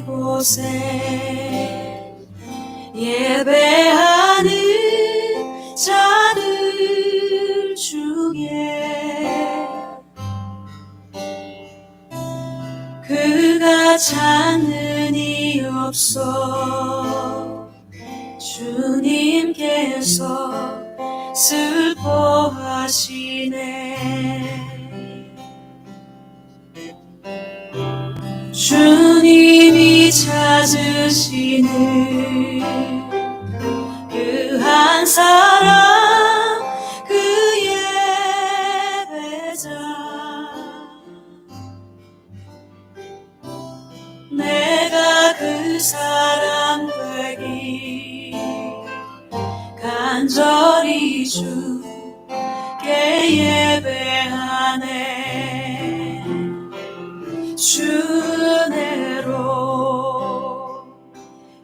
이곳에 예배하는 자들 중에 그가 찾는 이 없어 주님께서 슬퍼하시네. 주님이 찾으시는 그 한 사람, 그 예배자, 내가 그 사람 되기 간절히 주께 예배하네. 주 은혜로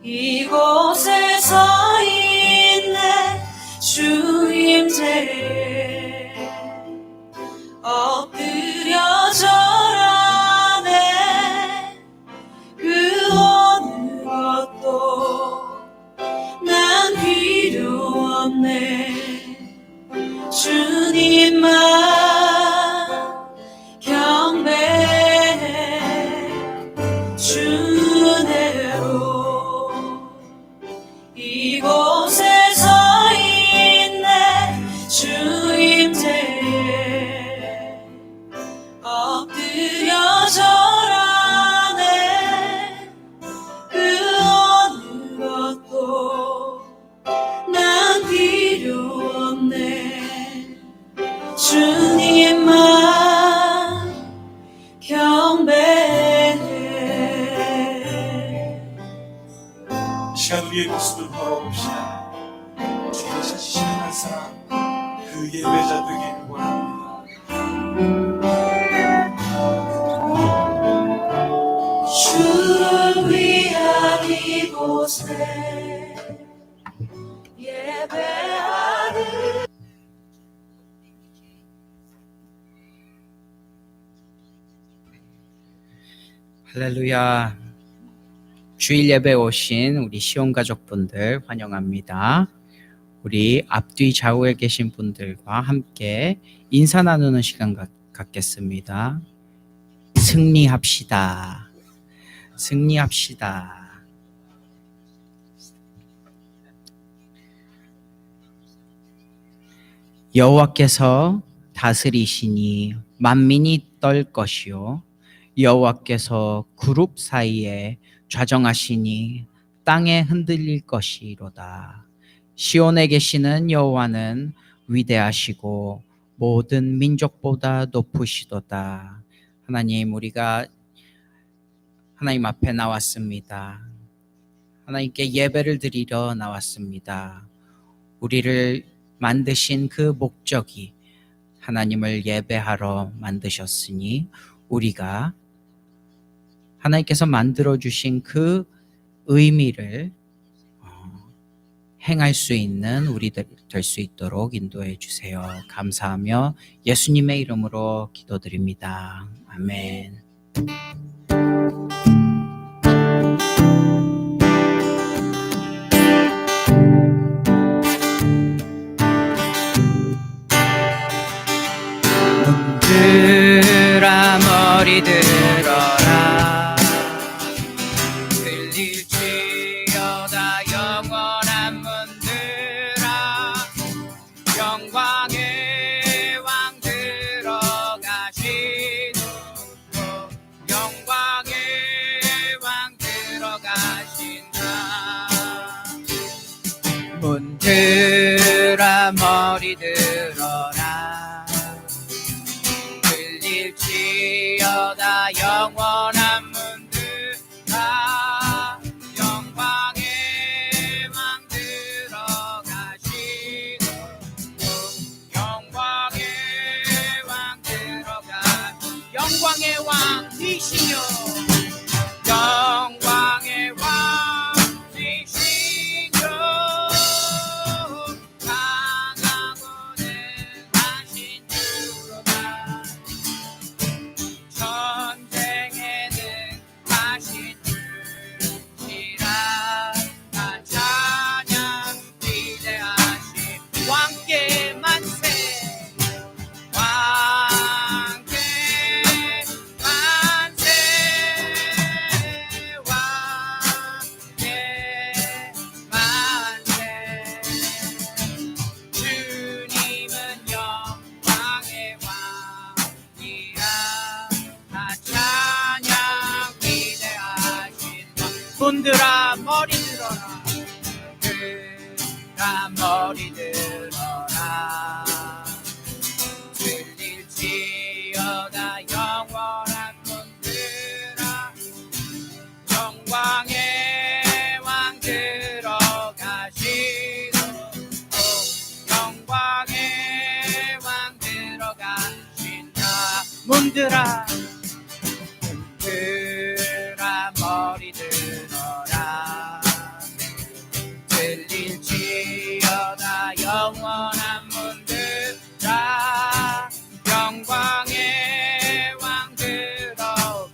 이곳에 서 있네. 주 임재에 엎드려 절하네. 그 어느 것도 난 필요 없네. 주님만 경배해. 주 은혜로 이곳에 서 있네. 주 임재에 엎드려 절하네. 그 어느 것도 난 필요 없네. 주님만 경배해. 시간 우리의 모습을 걸어봅시다. 주님이 찾으시는 한 사람, 그 예배자 되기를 원합니다. 주를 위한 이곳에 예배하는 할렐루야. 주일 예배 오신 우리 시온 가족분들 환영합니다. 우리 앞뒤 좌우에 계신 분들과 함께 인사 나누는 시간 갖겠습니다. 승리합시다. 승리합시다. 여호와께서 다스리시니 만민이 떨 것이요 여호와께서 그룹 사이에 좌정하시니 땅에 흔들릴 것이로다. 시온에 계시는 여호와는 위대하시고 모든 민족보다 높으시도다. 하나님, 우리가 하나님 앞에 나왔습니다. 하나님께 예배를 드리러 나왔습니다. 우리를 만드신 그 목적이 하나님을 예배하러 만드셨으니 우리가 하나님께서 만들어주신 그 의미를 행할 수 있는 우리들 될 수 있도록 인도해 주세요. 감사하며 예수님의 이름으로 기도드립니다. 아멘. 들아 머리 들어라. 들릴지어다 영원한 문들아. 영광의 왕 들어가시는 영광의 왕 들어가신다. 문들아 머리 들어라. 들릴지어다 영원한 문들아. 영광의 왕 들어가시고 영광의 왕 들어가. 영광의 왕 되시며 영광의 왕 되시며 강하고 손들아 머리 들어라. 들아 머리 들어라. 들릴지어다 영원한 손들아. 영광의 왕 들어가시고 영광의 왕 들어가신다. 문들아 문들아 머리 들어라. 들릴지어다 영원한 문들아. 영광의 왕 들어가시고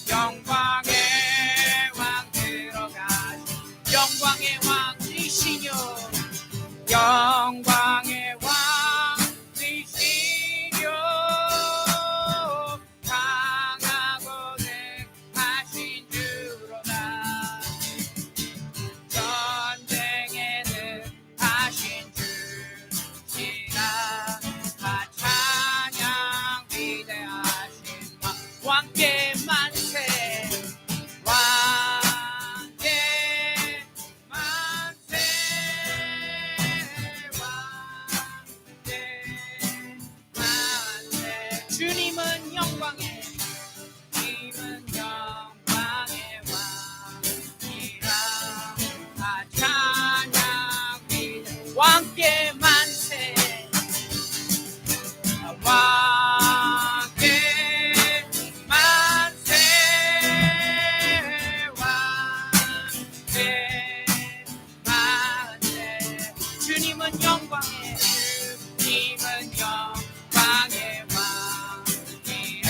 영광의 왕 들어가시고 영광의 왕이시뇨. 영광의 왕이시뇨. 강하고 능하신 주로다. 전쟁에는 하신 주시라. 다 찬양 위대하신 왕께 만세. 왕께 만세. 왕께 만세. 주님은 영광의 주님은 영광의 왕이라. 다 찬양 위대 왕께 만세. 왕께 만세. 왕께 만세. 주님은 영광의 주님은 영광의 왕이라.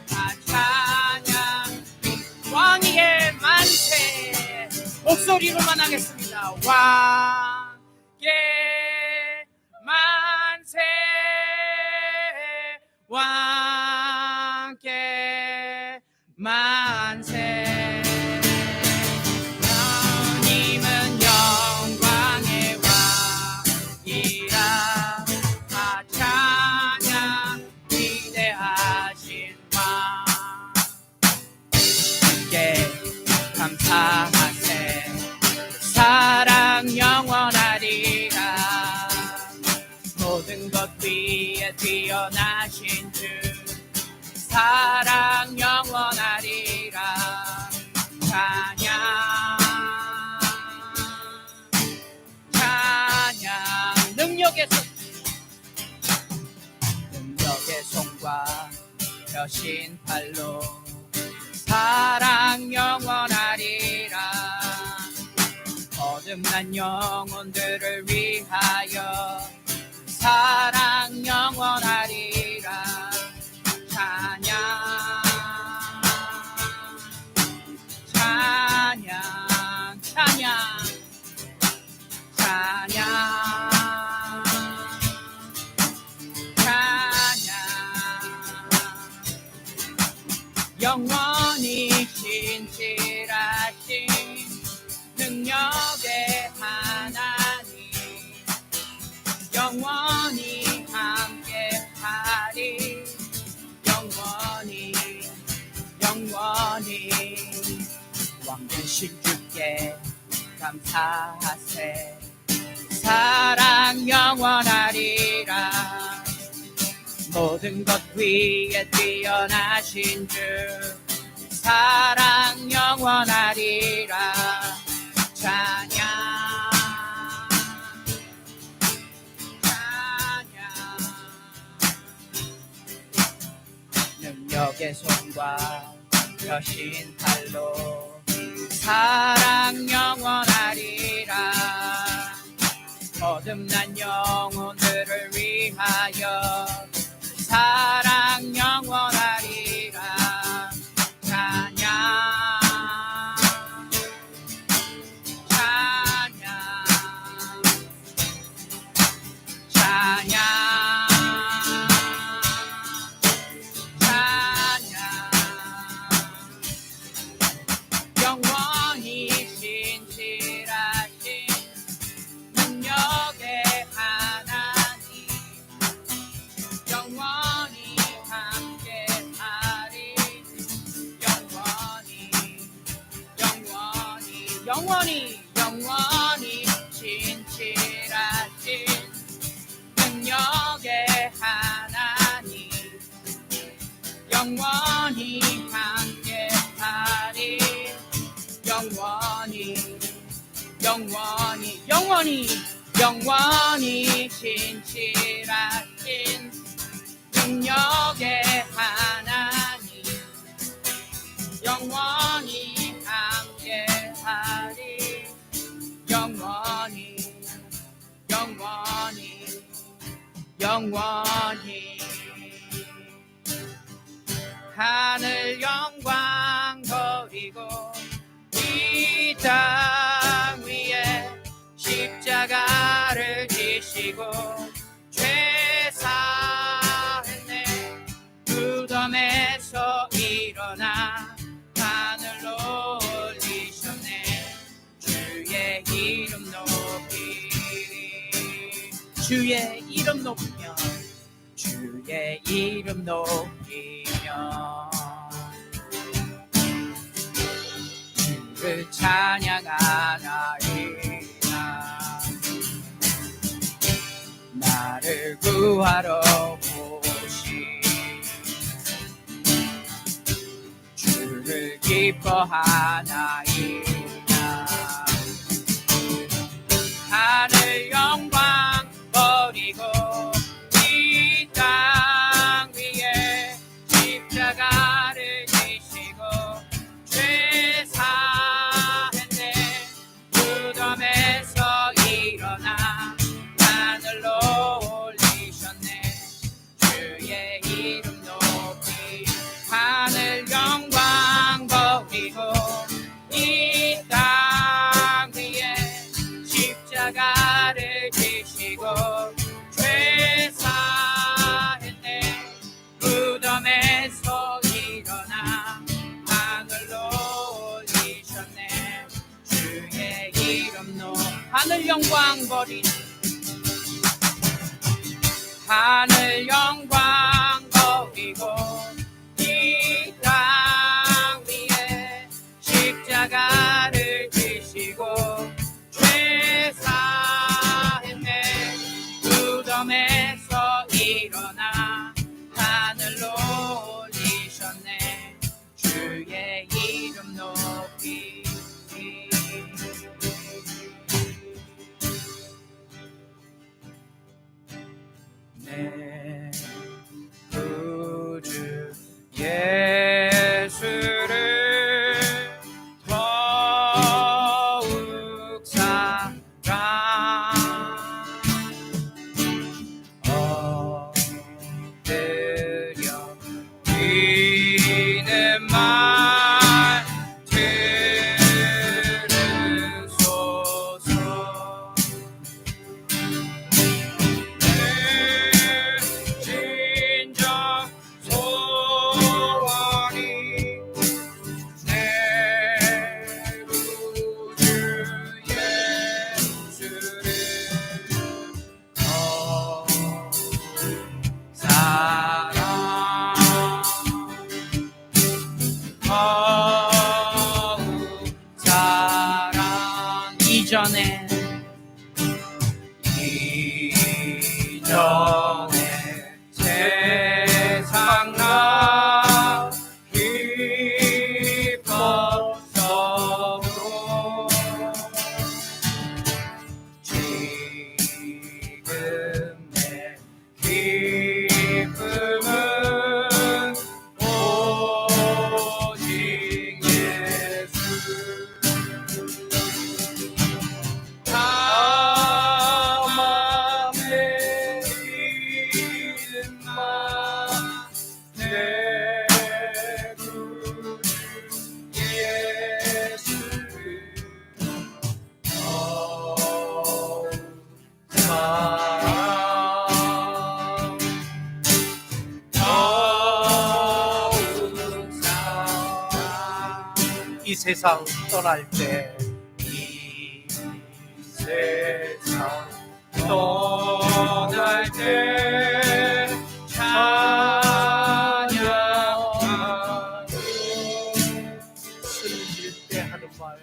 다 찬양 왕의 만세. 목소리로만 하겠습니다. 왕께 만세. 왕께 만세. 주님은 영광의 왕이라. 다 찬양 위대하신 왕. 주께 감사하세. 사랑 영원하리라. 모든 것 위에 뛰어나신 주. 사랑 영원하리라. 찬양 찬양. 능력의 손과 여신 팔로. 사랑 영원하리라. 거듭난 영혼들을 위하여. 사랑 영원하리라. 찬양 찬양 찬양 찬양 찬양. 영원히 신실하신 능력의 하나님. 영원히 함께하리. 영원히 왕 되신 주께 감사하세. 사랑 영원하리라. 모든 것 위에 뛰어나신 주. 사랑 영원하리라. 찬양 능력의 손과 여신 팔로. 사랑 영원하리라. 거듭난 영혼들을 위하여. 사랑 영원하리라. 찬양 찬양 찬양 영원히 신실하신 능력의 하나님. 영원히 함께하리. 영원히 진실하신 능력의 하나님 영원히 함께하리 영원히 진실하신 능력의 하나님 영원히 함께하리 영원히 하늘 영광 버리고 이 땅 위에 십자가를 지시고 죄 사했네 무덤에서 일어나 하늘로 올리셨네 주의 이름 높이리 주의 이름 높이며 주의 이름 높이며 주를 찬양하나이다 나를 구하러 오신 주를 기뻐하나이다 하늘 영광 버리고 이 땅 위에 십자가를 지시고 죄 사했네 무덤에서 일어나 하늘로 올리셨네 주의 이름 높이 하늘 영광 버리고 이 땅 위에 십자가를 지시고 죄 사했네 무덤에서 일어나 하늘로 올리셨네 주의 이름 높 하늘 영광 버린 하늘 영광 버리고 이 땅 위에 십자가를 지시고 죄 사했네 무덤에서 일어나 하늘로 올리셨네 주의 이름 높이 내 구주 예수를 더욱 사랑 엎드려 비는 말 들으소서 진정 소원이 내 구주 예수를 사랑 이전에 세상 나 기뻤어도 지금 내 기쁨은 오직 예수 맘에 믿음만 내 구주 예수를 이 세상 떠날 때 이 세상 떠날 때 찬양하고 숨질 때 하는 말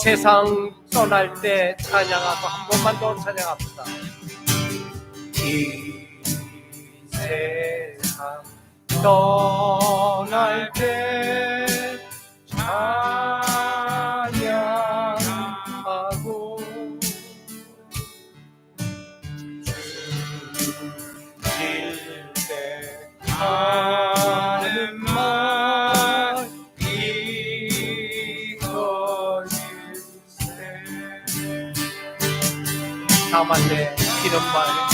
세상 떠날 때 찬양하고 한 번만 더 찬양합시다. 이 세상 떠날 때 찬양하고 주실 때 하는 말 이것일세. 다만 내 기름 말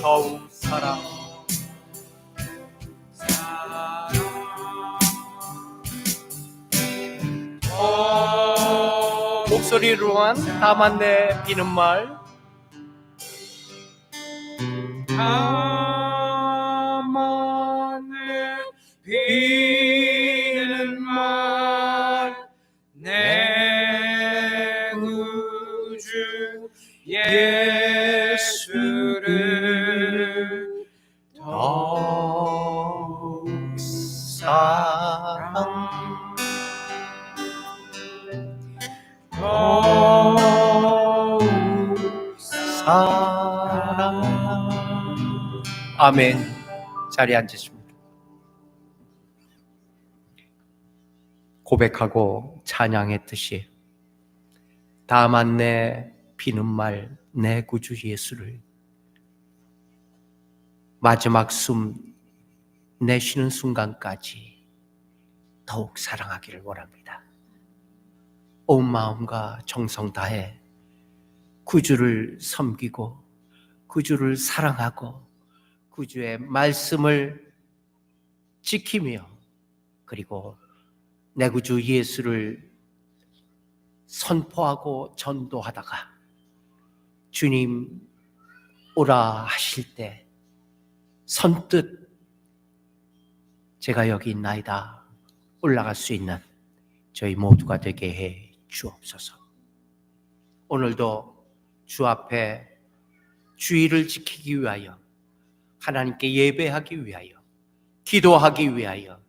더욱 사랑 목소리로만 다만 내 비는 말 다만 내 비는 말 내 구주 예수를 더욱 사랑 더욱 사랑. 아멘. 자리에 앉으십니다. 고백하고 찬양했듯이 다만 내 비는 말 내 구주 예수를 마지막 숨 내쉬는 순간까지 더욱 사랑하기를 원합니다. 온 마음과 정성 다해 구주를 섬기고 구주를 사랑하고 구주의 말씀을 지키며 그리고 내 구주 예수를 선포하고 전도하다가 주님 오라 하실 때 선뜻 제가 여기 있나이다 올라갈 수 있는 저희 모두가 되게 해 주옵소서. 오늘도 주 앞에 주의를 지키기 위하여 하나님께 예배하기 위하여 기도하기 위하여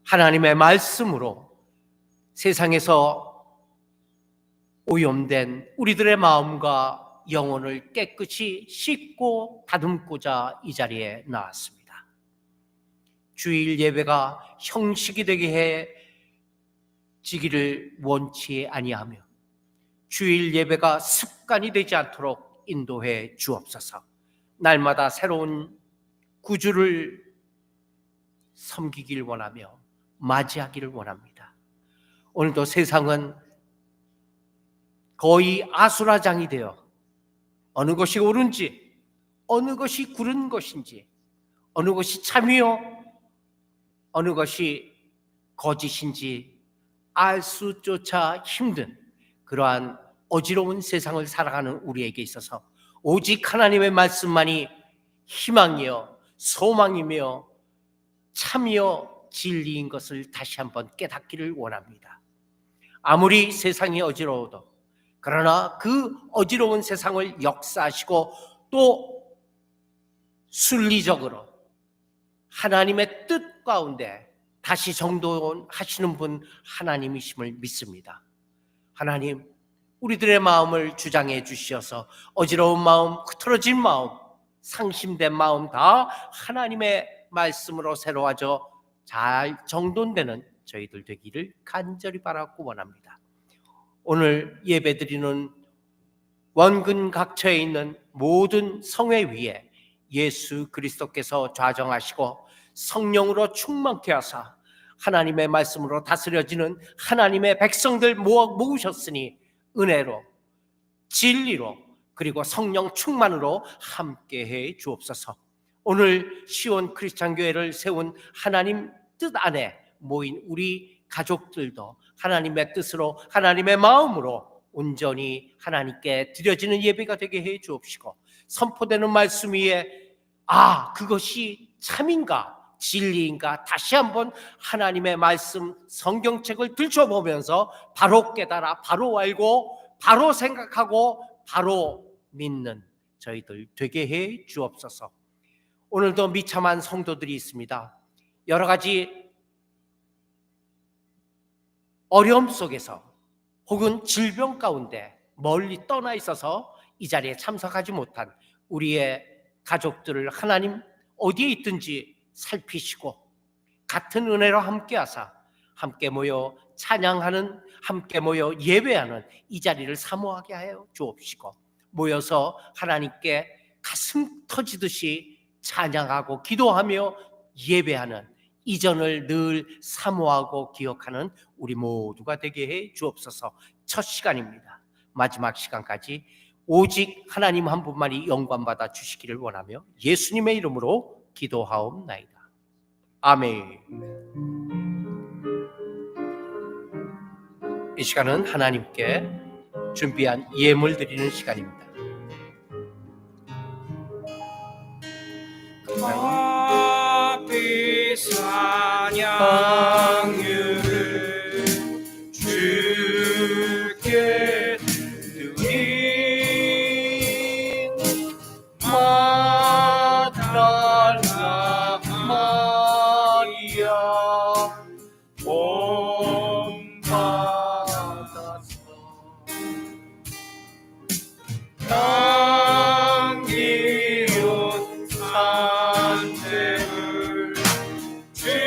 하나님의 말씀으로 세상에서 오염된 우리들의 마음과 영혼을 깨끗이 씻고 다듬고자 이 자리에 나왔습니다. 주일 예배가 형식이 되게 해지기를 원치 아니하며 주일 예배가 습관이 되지 않도록 인도해 주옵소서. 날마다 새로운 구주를 섬기길 원하며 맞이하기를 원합니다. 오늘도 세상은 거의 아수라장이 되어 어느 것이 옳은지 어느 것이 구른 것인지 어느 것이 참이요 어느 것이 거짓인지 알 수조차 힘든 그러한 어지러운 세상을 살아가는 우리에게 있어서 오직 하나님의 말씀만이 희망이요 소망이며 참이요 진리인 것을 다시 한번 깨닫기를 원합니다. 아무리 세상이 어지러워도 그러나 그 어지러운 세상을 역사하시고 또 순리적으로 하나님의 뜻 가운데 다시 정돈하시는 분 하나님이심을 믿습니다. 하나님, 우리들의 마음을 주장해 주시어서 어지러운 마음, 흐트러진 마음, 상심된 마음 다 하나님의 말씀으로 새로워져 잘 정돈되는 저희들 되기를 간절히 바라고 원합니다. 오늘 예배드리는 원근 각처에 있는 모든 성회 위에 예수 그리스도께서 좌정하시고 성령으로 충만케 하사 하나님의 말씀으로 다스려지는 하나님의 백성들 모으셨으니 은혜로 진리로 그리고 성령 충만으로 함께해 주옵소서. 오늘 시온 크리스찬 교회를 세운 하나님 뜻 안에 모인 우리 가족들도 하나님의 뜻으로 하나님의 마음으로 온전히 하나님께 드려지는 예배가 되게 해 주옵시고 선포되는 말씀 위에 그것이 참인가 진리인가 다시 한번 하나님의 말씀 성경책을 들춰보면서 바로 깨달아 바로 알고 바로 생각하고 바로 믿는 저희들 되게 해 주옵소서. 오늘도 미참한 성도들이 있습니다. 여러 가지 어려움 속에서 혹은 질병 가운데 멀리 떠나 있어서 이 자리에 참석하지 못한 우리의 가족들을 하나님 어디에 있든지 살피시고 같은 은혜로 함께하사 함께 모여 찬양하는, 함께 모여 예배하는 이 자리를 사모하게 하여 주옵시고, 모여서 하나님께 가슴 터지듯이 찬양하고 기도하며 예배하는 이전을 늘 사모하고 기억하는 우리 모두가 되게 해 주옵소서. 첫 시간입니다. 마지막 시간까지 오직 하나님 한 분만이 영광받아 주시기를 원하며 예수님의 이름으로 기도하옵나이다. 아멘. 이 시간은 하나님께 준비한 예물 드리는 시간입니다. 앞이 찬양을 주께 드린 마달라 마리아 본받아서 향기로운 산재를 주님께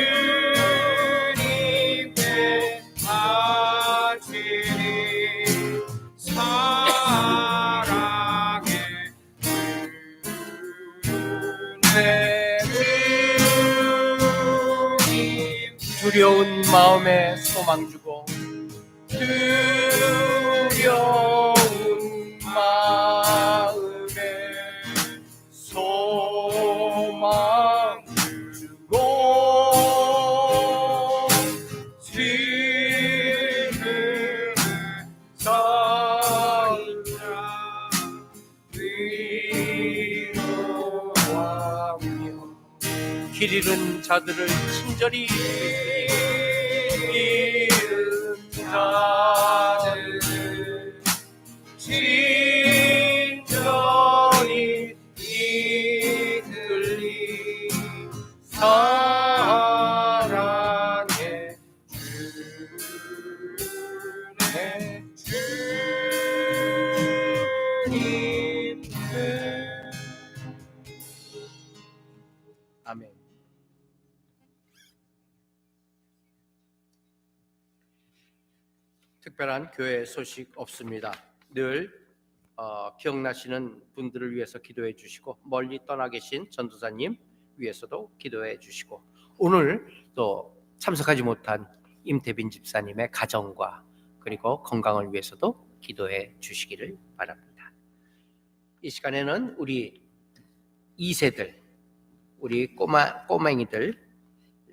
바치리 사랑의 주님. 두려운 마음에 소망 주고 두려운 마음에 소망 주고 지금은 사인자 위로하며 길 잃은 자들을 친절히 잃은 자들을 친절히 이끌리 사랑의 주님. 아멘. 특별한 교회 소식 없습니다. 늘 기억나시는 분들을 위해서 기도해 주시고, 멀리 떠나 계신 전도사님 위해서도 기도해 주시고, 오늘 또 참석하지 못한 임태빈 집사님의 가정과 그리고 건강을 위해서도 기도해 주시기를 바랍니다. 이 시간에는 우리 2세들, 우리 꼬맹이들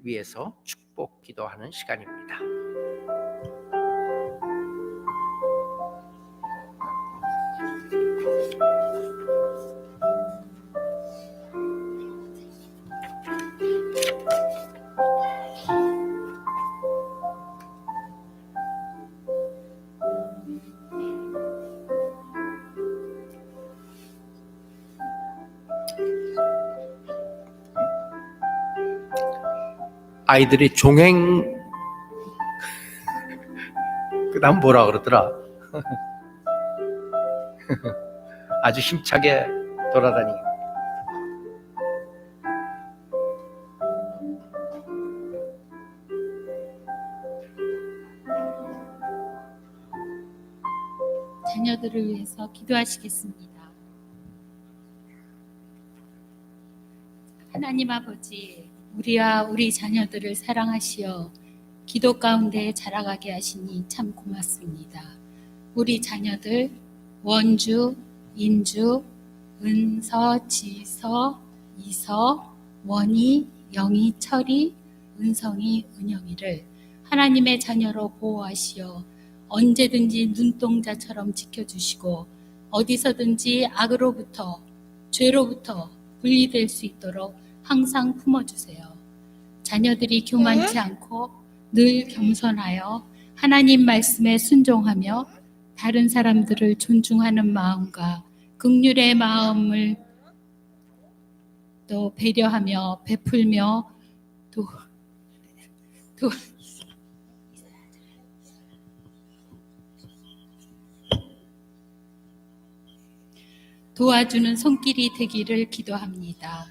위해서 축복 기도하는 시간입니다. 아이들이 종행 그 다음 뭐라 그러더라? 아주 힘차게 돌아다니고. 자녀들을 위해서 기도하시겠습니다. 하나님 아버지, 우리와 우리 자녀들을 사랑하시어 기도 가운데 자라가게 하시니 참 고맙습니다. 우리 자녀들 원주, 인주, 은서, 지서, 이서, 원희, 영희, 철이, 은성이, 은영이를 하나님의 자녀로 보호하시어 언제든지 눈동자처럼 지켜주시고 어디서든지 악으로부터, 죄로부터 분리될 수 있도록 항상 품어주세요. 자녀들이 교만치 않고 늘 겸손하여 하나님 말씀에 순종하며 다른 사람들을 존중하는 마음과 긍휼의 마음을 또 배려하며 베풀며 또 도와주는 손길이 되기를 기도합니다.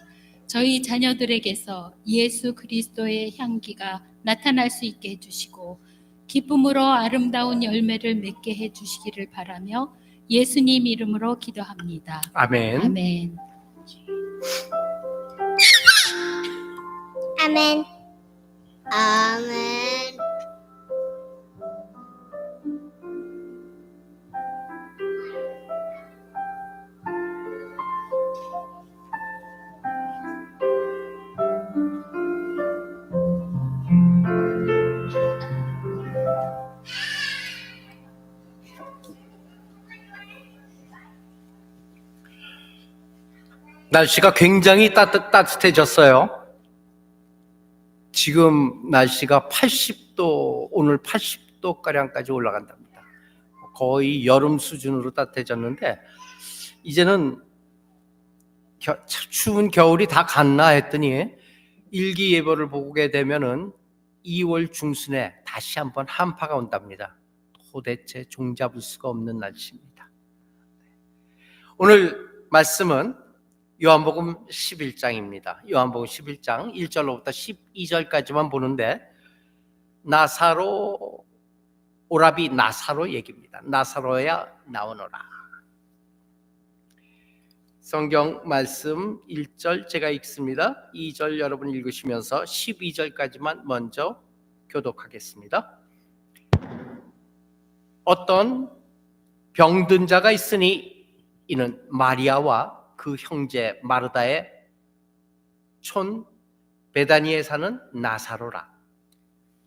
저희 자녀들에게서 예수 그리스도의 향기가 나타날 수 있게 해주시고 기쁨으로 아름다운 열매를 맺게 해주시기를 바라며 예수님 이름으로 기도합니다. 아멘. 아멘. 아멘. 아멘. 날씨가 굉장히 따뜻해졌어요. 지금 날씨가 80도, 오늘 80도 가량까지 올라간답니다. 거의 여름 수준으로 따뜻해졌는데 이제는 추운 겨울이 다 갔나 했더니 일기예보를 보게 되면은 2월 중순에 다시 한번 한파가 온답니다. 도대체 종잡을 수가 없는 날씨입니다. 오늘 말씀은 요한복음 11장입니다. 요한복음 11장 1절로부터 12절까지만 보는데 나사로, 오라비 나사로 얘기입니다. 나사로야 나오너라. 성경 말씀 1절 제가 읽습니다. 2절 여러분 읽으시면서 12절까지만 먼저 교독하겠습니다. 어떤 병든 자가 있으니 이는 마리아와 그 형제 마르다의 촌 베다니에 사는 나사로라.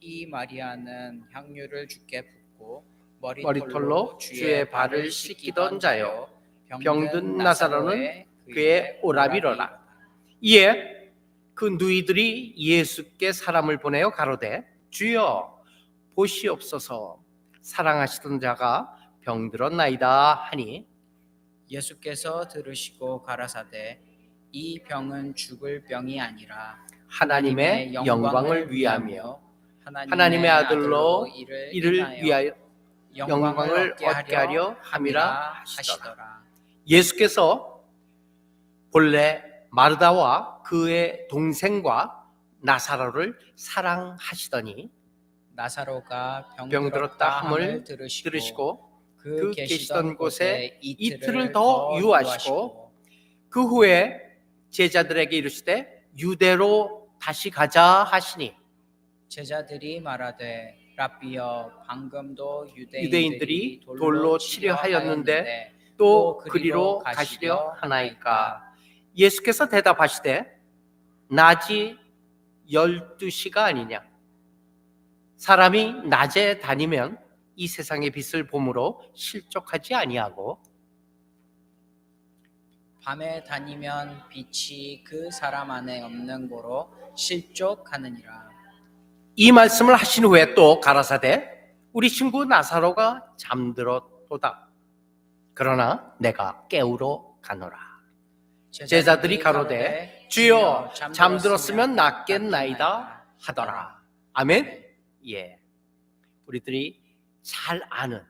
이 마리아는 향유를 주께 붓고 머리털로 주의 발을 씻기던 자요 병든 나사로는 그의 오라비로라. 이에 그 누이들이 예수께 사람을 보내어 가로되 주여 보시옵소서 사랑하시던 자가 병들었나이다 하니 예수께서 들으시고 가라사대 이 병은 죽을 병이 아니라 하나님의 영광을 위하며 하나님의 아들로 이를 위하여 영광을 얻게 하려 함이라 하시더라. 예수께서 본래 마르다와 그의 동생과 나사로를 사랑하시더니 나사로가 병들었다 함을 들으시고 그 계시던 곳에 이틀을 더 유하시고 그 후에 제자들에게 이르시되 유대로 다시 가자 하시니 제자들이 말하되 라비여 방금도 유대인들이 돌로 치려 하였는데 또 그리로 가시려 하나이까. 예수께서 대답하시되 낮이 12시가 아니냐. 사람이 낮에 다니면 이 세상의 빛을 봄으로 실족하지 아니하고 밤에 다니면 빛이 그 사람 안에 없는 고로 실족하느니라. 이 말씀을 하신 후에 또 가라사대 우리 친구 나사로가 잠들었도다. 그러나 내가 깨우러 가노라. 제자들이 가로되 주여 잠들었으면 낫겠나이다 하더라. 아멘. 예, 우리들이 잘 아는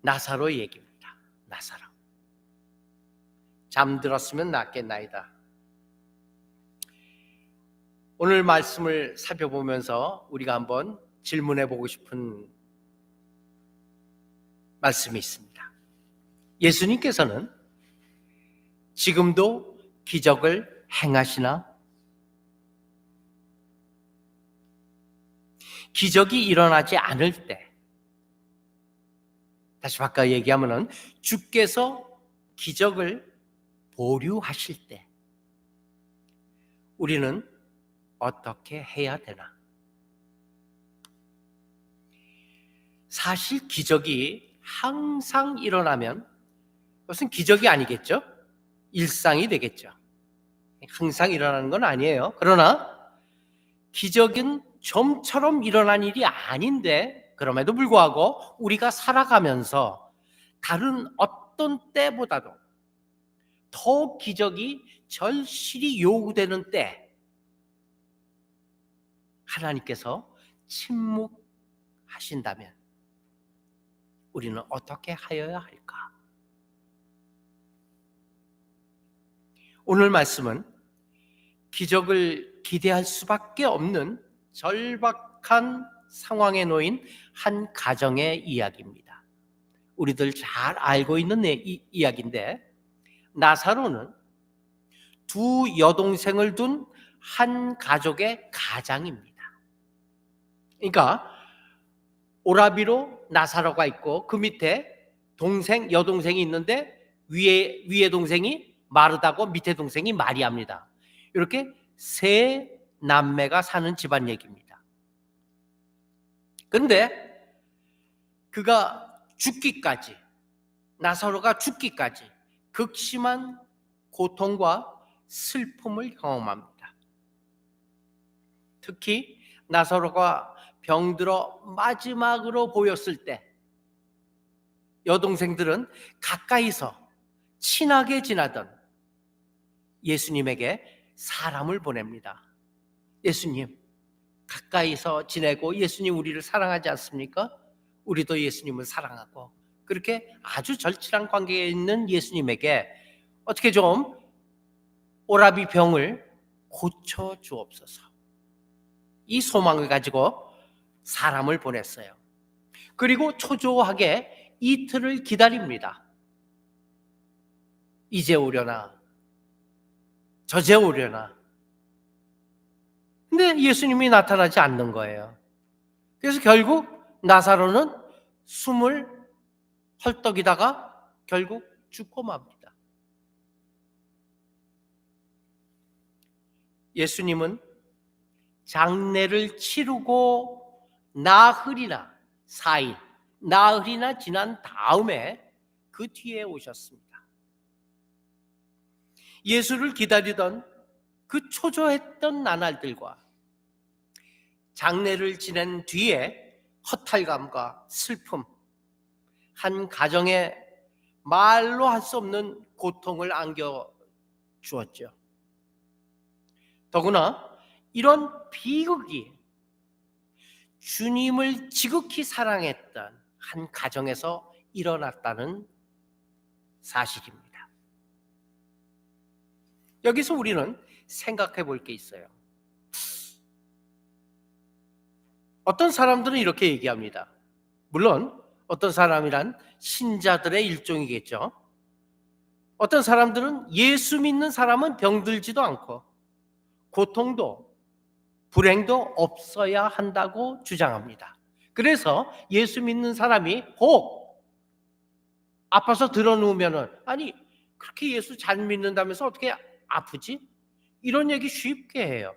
나사로 얘기입니다. 나사로 잠들었으면 낫겠나이다. 오늘 말씀을 살펴보면서 우리가 한번 질문해 보고 싶은 말씀이 있습니다. 예수님께서는 지금도 기적을 행하시나? 기적이 일어나지 않을 때, 다시 바꿔 얘기하면은 주께서 기적을 보류하실 때 우리는 어떻게 해야 되나? 사실 기적이 항상 일어나면 그것은 기적이 아니겠죠? 일상이 되겠죠. 항상 일어나는 건 아니에요. 그러나 기적은 좀처럼 일어난 일이 아닌데 그럼에도 불구하고 우리가 살아가면서 다른 어떤 때보다도 더 기적이 절실히 요구되는 때 하나님께서 침묵하신다면 우리는 어떻게 하여야 할까? 오늘 말씀은 기적을 기대할 수밖에 없는 절박한 상황에 놓인 한 가정의 이야기입니다. 우리들 잘 알고 있는 이야기인데, 나사로는 두 여동생을 둔 한 가족의 가장입니다. 그러니까 오라비로 나사로가 있고 그 밑에 여동생이 있는데 위에 동생이 마르다고 밑에 동생이 마리아입니다. 이렇게 세 남매가 사는 집안 얘기입니다. 그런데 나사로가 죽기까지 극심한 고통과 슬픔을 경험합니다. 특히 나사로가 병들어 마지막으로 보였을 때 여동생들은 가까이서 친하게 지나던 예수님에게 사람을 보냅니다. 예수님, 가까이서 지내고 예수님 우리를 사랑하지 않습니까? 우리도 예수님을 사랑하고, 그렇게 아주 절친한 관계에 있는 예수님에게 어떻게 좀 오라비 병을 고쳐 주옵소서. 이 소망을 가지고 사람을 보냈어요. 그리고 초조하게 이틀을 기다립니다. 이제 오려나 저제 오려나. 근데 예수님이 나타나지 않는 거예요. 그래서 결국 나사로는 숨을 헐떡이다가 결국 죽고 맙니다. 예수님은 장례를 치르고 나흘이나 지난 다음에 그 뒤에 오셨습니다. 예수를 기다리던 그 초조했던 나날들과 장례를 지낸 뒤에 허탈감과 슬픔, 한 가정에 말로 할 수 없는 고통을 안겨주었죠. 더구나 이런 비극이 주님을 지극히 사랑했던 한 가정에서 일어났다는 사실입니다. 여기서 우리는 생각해 볼 게 있어요. 어떤 사람들은 이렇게 얘기합니다. 물론 어떤 사람이란 신자들의 일종이겠죠. 어떤 사람들은 예수 믿는 사람은 병들지도 않고 고통도 불행도 없어야 한다고 주장합니다. 그래서 예수 믿는 사람이 혹 아파서 드러누우면은, 아니 그렇게 예수 잘 믿는다면서 어떻게 아프지? 이런 얘기 쉽게 해요.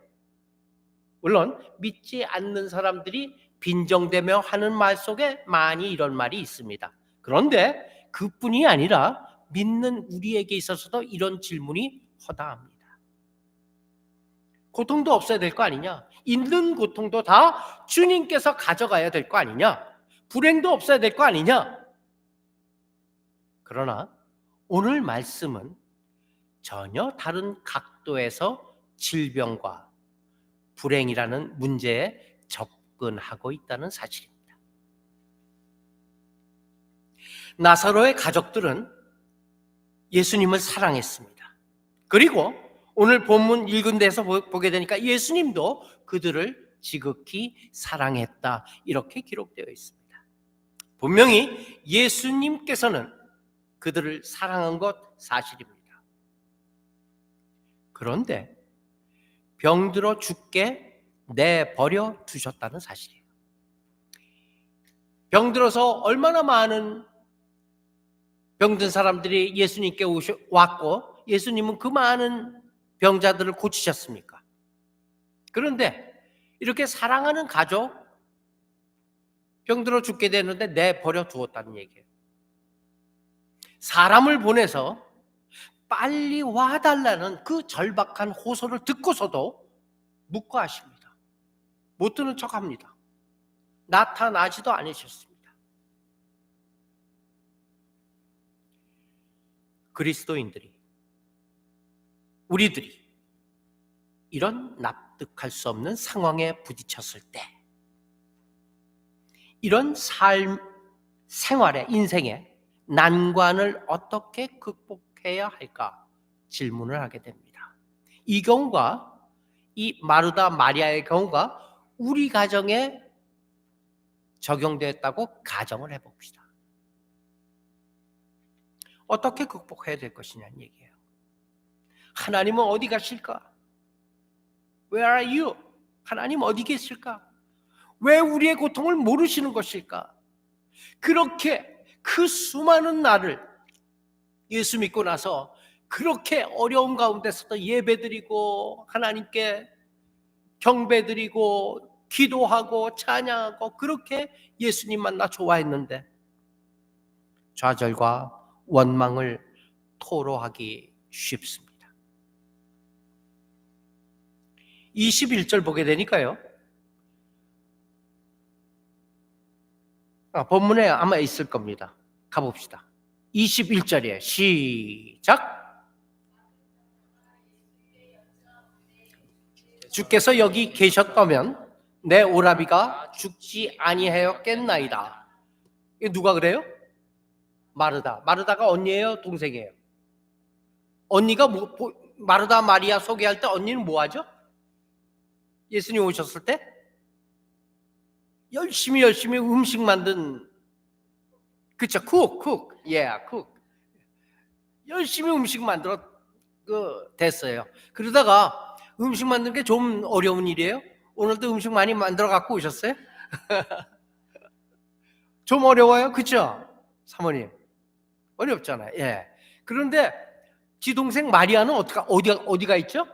물론 믿지 않는 사람들이 빈정대며 하는 말 속에 많이 이런 말이 있습니다. 그런데 그뿐이 아니라 믿는 우리에게 있어서도 이런 질문이 허다합니다. 고통도 없어야 될 거 아니냐? 있는 고통도 다 주님께서 가져가야 될 거 아니냐? 불행도 없어야 될 거 아니냐? 그러나 오늘 말씀은 전혀 다른 각도에서 질병과 불행이라는 문제에 접근하고 있다는 사실입니다. 나사로의 가족들은 예수님을 사랑했습니다. 그리고 오늘 본문 읽은 데서 보게 되니까 예수님도 그들을 지극히 사랑했다, 이렇게 기록되어 있습니다. 분명히 예수님께서는 그들을 사랑한 것 사실입니다. 그런데 병들어 죽게 내버려 두셨다는 사실이에요. 병들어서 얼마나 많은 병든 사람들이 예수님께 왔고 예수님은 그 많은 병자들을 고치셨습니까? 그런데 이렇게 사랑하는 가족 병들어 죽게 되는데 내버려 두었다는 얘기예요. 사람을 보내서 빨리 와달라는 그 절박한 호소를 듣고서도 묵과하십니다. 못 듣는 척합니다. 나타나지도 않으셨습니다. 그리스도인들이, 우리들이 이런 납득할 수 없는 상황에 부딪혔을 때 이런 생활의 인생의 난관을 어떻게 극복해야 할까 질문을 하게 됩니다. 이 경우가, 이 마르다 마리아의 경우가 우리 가정에 적용되었다고 가정을 해봅시다. 어떻게 극복해야 될 것이냐는 얘기예요. 하나님은 어디 가실까? Where are you? 하나님 어디 계실까? 왜 우리의 고통을 모르시는 것일까? 그렇게 그 수많은 날을 예수 믿고 나서 그렇게 어려운 가운데서도 예배드리고 하나님께 경배드리고 기도하고 찬양하고 그렇게 예수님 만나 좋아했는데 좌절과 원망을 토로하기 쉽습니다. 21절 보게 되니까요. 본문에 아마 있을 겁니다. 가봅시다. 21절이에요. 시작. 주께서 여기 계셨다면 내 오라비가 죽지 아니하였겠나이다. 이게 누가 그래요? 마르다. 마르다가 언니예요? 동생이에요? 언니가 마르다 마리아 소개할 때 언니는 뭐 하죠? 예수님 오셨을 때 열심히 음식 만든, 그쵸? 쿡. 열심히 음식 만들어 됐어요. 그러다가 음식 만드는 게 좀 어려운 일이에요? 오늘도 음식 많이 만들어 갖고 오셨어요? 좀 어려워요? 그쵸? 사모님 어렵잖아요. 예. 그런데 지 동생 마리아는 어디가 있죠?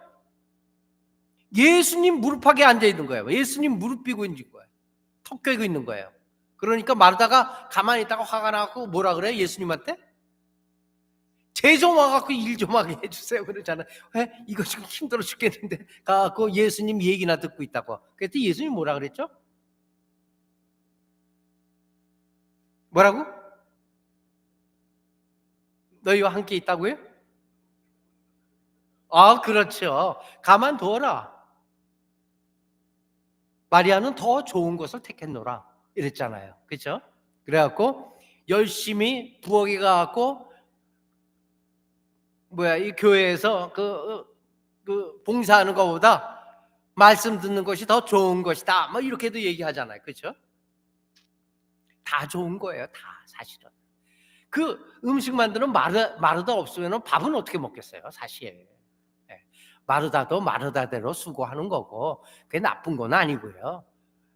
예수님 무릎팍에 앉아 있는 거예요. 예수님 무릎 삐고 있는 거예요. 턱 꿰고 있는 거예요. 그러니까 마르다가 가만히 있다가 화가 나고 뭐라 그래요? 예수님한테? 쟤 좀 와갖고 일 좀 하게 해주세요. 그러잖아요. 왜? 이거 지금 힘들어 죽겠는데 가갖고 예수님 얘기나 듣고 있다고. 그랬더니 예수님 뭐라 그랬죠? 뭐라고? 너희와 함께 있다고요? 그렇죠. 가만둬라. 마리아는 더 좋은 것을 택했노라 이랬잖아요. 그렇죠? 그래갖고 열심히 부엌에 가갖고 이 교회에서 그 봉사하는 것보다 말씀 듣는 것이 더 좋은 것이다. 뭐 이렇게도 얘기하잖아요. 그렇죠? 다 좋은 거예요. 다 사실은. 그 음식 만드는 마르다 없으면 밥은 어떻게 먹겠어요? 사실. 마르다도 마르다대로 수고하는 거고 그게 나쁜 건 아니고요.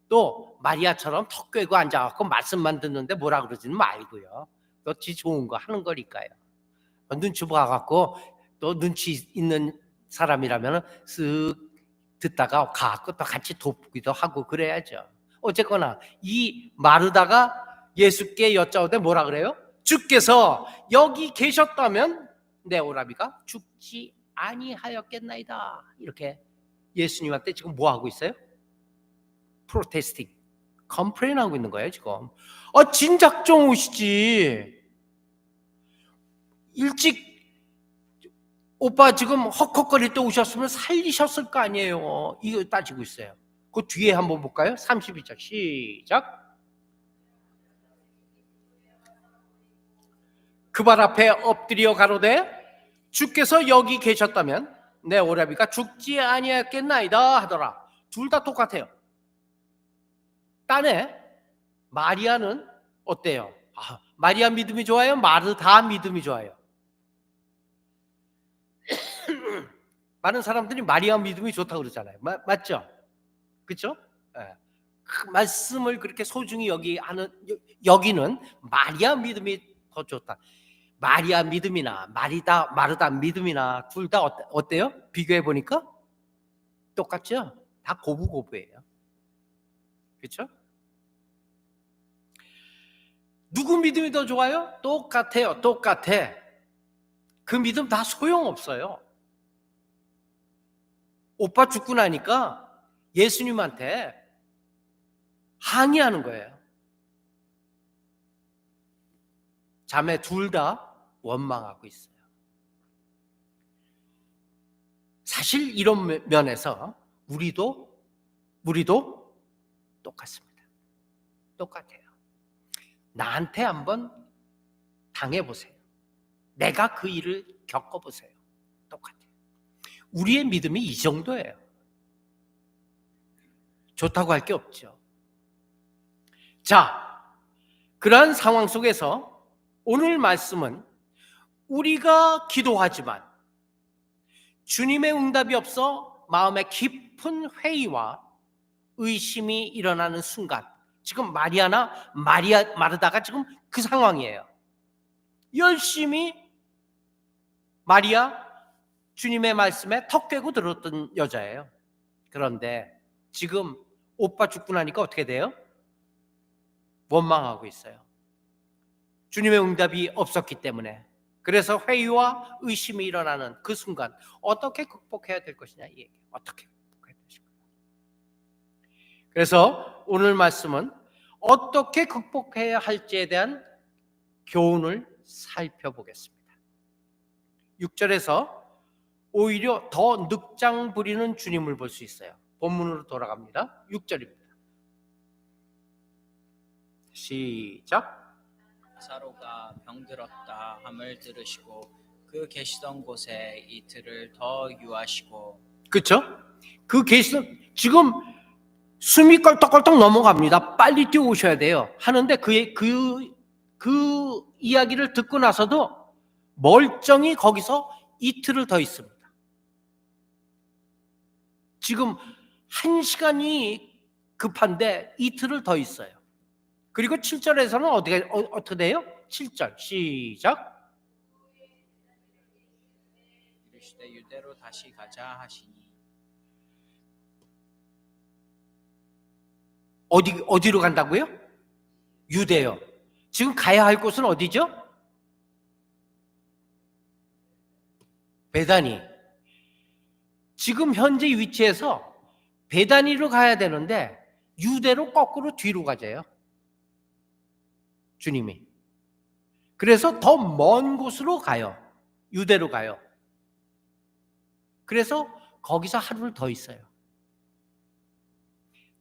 또 마리아처럼 턱 꿰고 앉아갖고 말씀만 듣는데 뭐라 그러지는 말고요. 또 지 좋은 거 하는 거니까요. 눈치 봐갖고 또 눈치 있는 사람이라면 쓱 듣다가 가갖고 또 같이 돕기도 하고 그래야죠. 어쨌거나 이 마르다가 예수께 여짜오되 뭐라 그래요? 주께서 여기 계셨다면 내 오라비가 죽지 아니하였겠나이다. 이렇게 예수님한테 지금 뭐 하고 있어요? 프로테스팅, 컴플레인 하고 있는 거예요 지금. 진작 좀 오시지. 일찍 오빠 지금 헉헉거릴 때 오셨으면 살리셨을 거 아니에요. 이거 따지고 있어요. 그 뒤에 한번 볼까요? 32절 시작. 그 발 앞에 엎드려 가로되 주께서 여기 계셨다면 내 오라비가 죽지 아니했겠나이다 하더라. 둘 다 똑같아요. 딴에 마리아는 어때요? 마리아 믿음이 좋아요? 마르다 믿음이 좋아요? 많은 사람들이 마리아 믿음이 좋다고 그러잖아요. 맞죠? 그렇죠? 그 말씀을 그렇게 소중히 여기는 마리아 믿음이 더 좋다. 마리아 믿음이나 마르다 믿음이나 둘 다 어때요? 비교해 보니까 똑같죠? 다 고부고부예요. 그렇죠? 누구 믿음이 더 좋아요? 똑같아요. 똑같아. 그 믿음 다 소용없어요. 오빠 죽고 나니까 예수님한테 항의하는 거예요. 자매 둘 다 원망하고 있어요. 사실 이런 면에서 우리도 똑같습니다. 똑같아요. 나한테 한번 당해보세요. 내가 그 일을 겪어보세요. 똑같아요. 우리의 믿음이 이 정도예요. 좋다고 할 게 없죠. 자, 그러한 상황 속에서 오늘 말씀은 우리가 기도하지만 주님의 응답이 없어 마음에 깊은 회의와 의심이 일어나는 순간, 지금 마르다가 지금 그 상황이에요. 열심히 마리아 주님의 말씀에 턱 꿰고 들었던 여자예요. 그런데 지금 오빠 죽고 나니까 어떻게 돼요? 원망하고 있어요. 주님의 응답이 없었기 때문에. 그래서 회의와 의심이 일어나는 그 순간 어떻게 극복해야 될 것이냐, 이 얘기예요. 어떻게 극복해야 되실까요? 그래서 오늘 말씀은 어떻게 극복해야 할지에 대한 교훈을 살펴보겠습니다. 6절에서 오히려 더 늑장 부리는 주님을 볼 수 있어요. 본문으로 돌아갑니다. 6절입니다. 시작. 사로가 병들었다 함을 들으시고 그 계시던 곳에 이틀을 더 유하시고. 그렇죠? 그 계시던, 지금 숨이 껄떡껄떡 넘어갑니다. 빨리 뛰어오셔야 돼요. 하는데 그 이야기를 듣고 나서도 멀쩡히 거기서 이틀을 더 있습니다. 지금 1시간이 급한데 이틀을 더 있어요. 그리고 7절에서는 어떻게 돼요? 7절 시작. 이르시되 유대로 다시 가자 하시니. 어디로 간다고요? 유대요. 지금 가야 할 곳은 어디죠? 베다니. 지금 현재 위치에서 베다니로 가야 되는데 유대로 거꾸로 뒤로 가재요. 주님이. 그래서 더 먼 곳으로 가요. 유대로 가요. 그래서 거기서 하루를 더 있어요.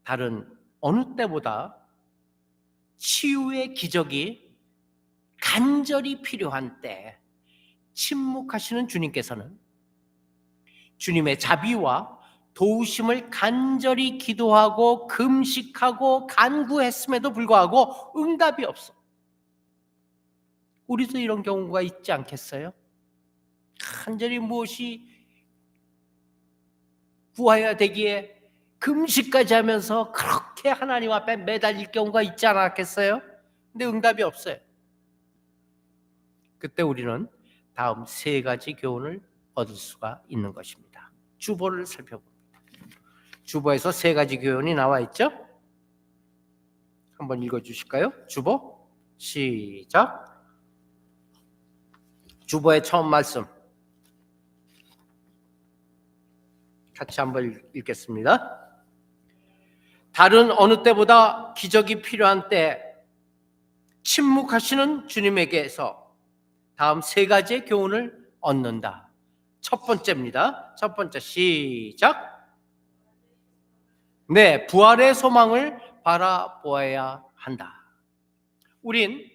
다른 어느 때보다 치유의 기적이 간절히 필요한 때 침묵하시는 주님께서는 주님의 자비와 도우심을 간절히 기도하고 금식하고 간구했음에도 불구하고 응답이 없어. 우리도 이런 경우가 있지 않겠어요? 간절히 무엇이 구하여야 되기에 금식까지 하면서 그렇게 하나님 앞에 매달릴 경우가 있지 않았겠어요? 근데 응답이 없어요. 그때 우리는 다음 3가지 교훈을 얻을 수가 있는 것입니다. 주보를 살펴봅니다. 주보에서 3가지 교훈이 나와 있죠? 한번 읽어주실까요? 주보 시작. 주보의 처음 말씀 같이 한번 읽겠습니다. 다른 어느 때보다 기적이 필요한 때 침묵하시는 주님에게서 다음 3가지의 교훈을 얻는다. 첫 번째입니다. 첫 번째 시작. 네, 부활의 소망을 바라보아야 한다. 우린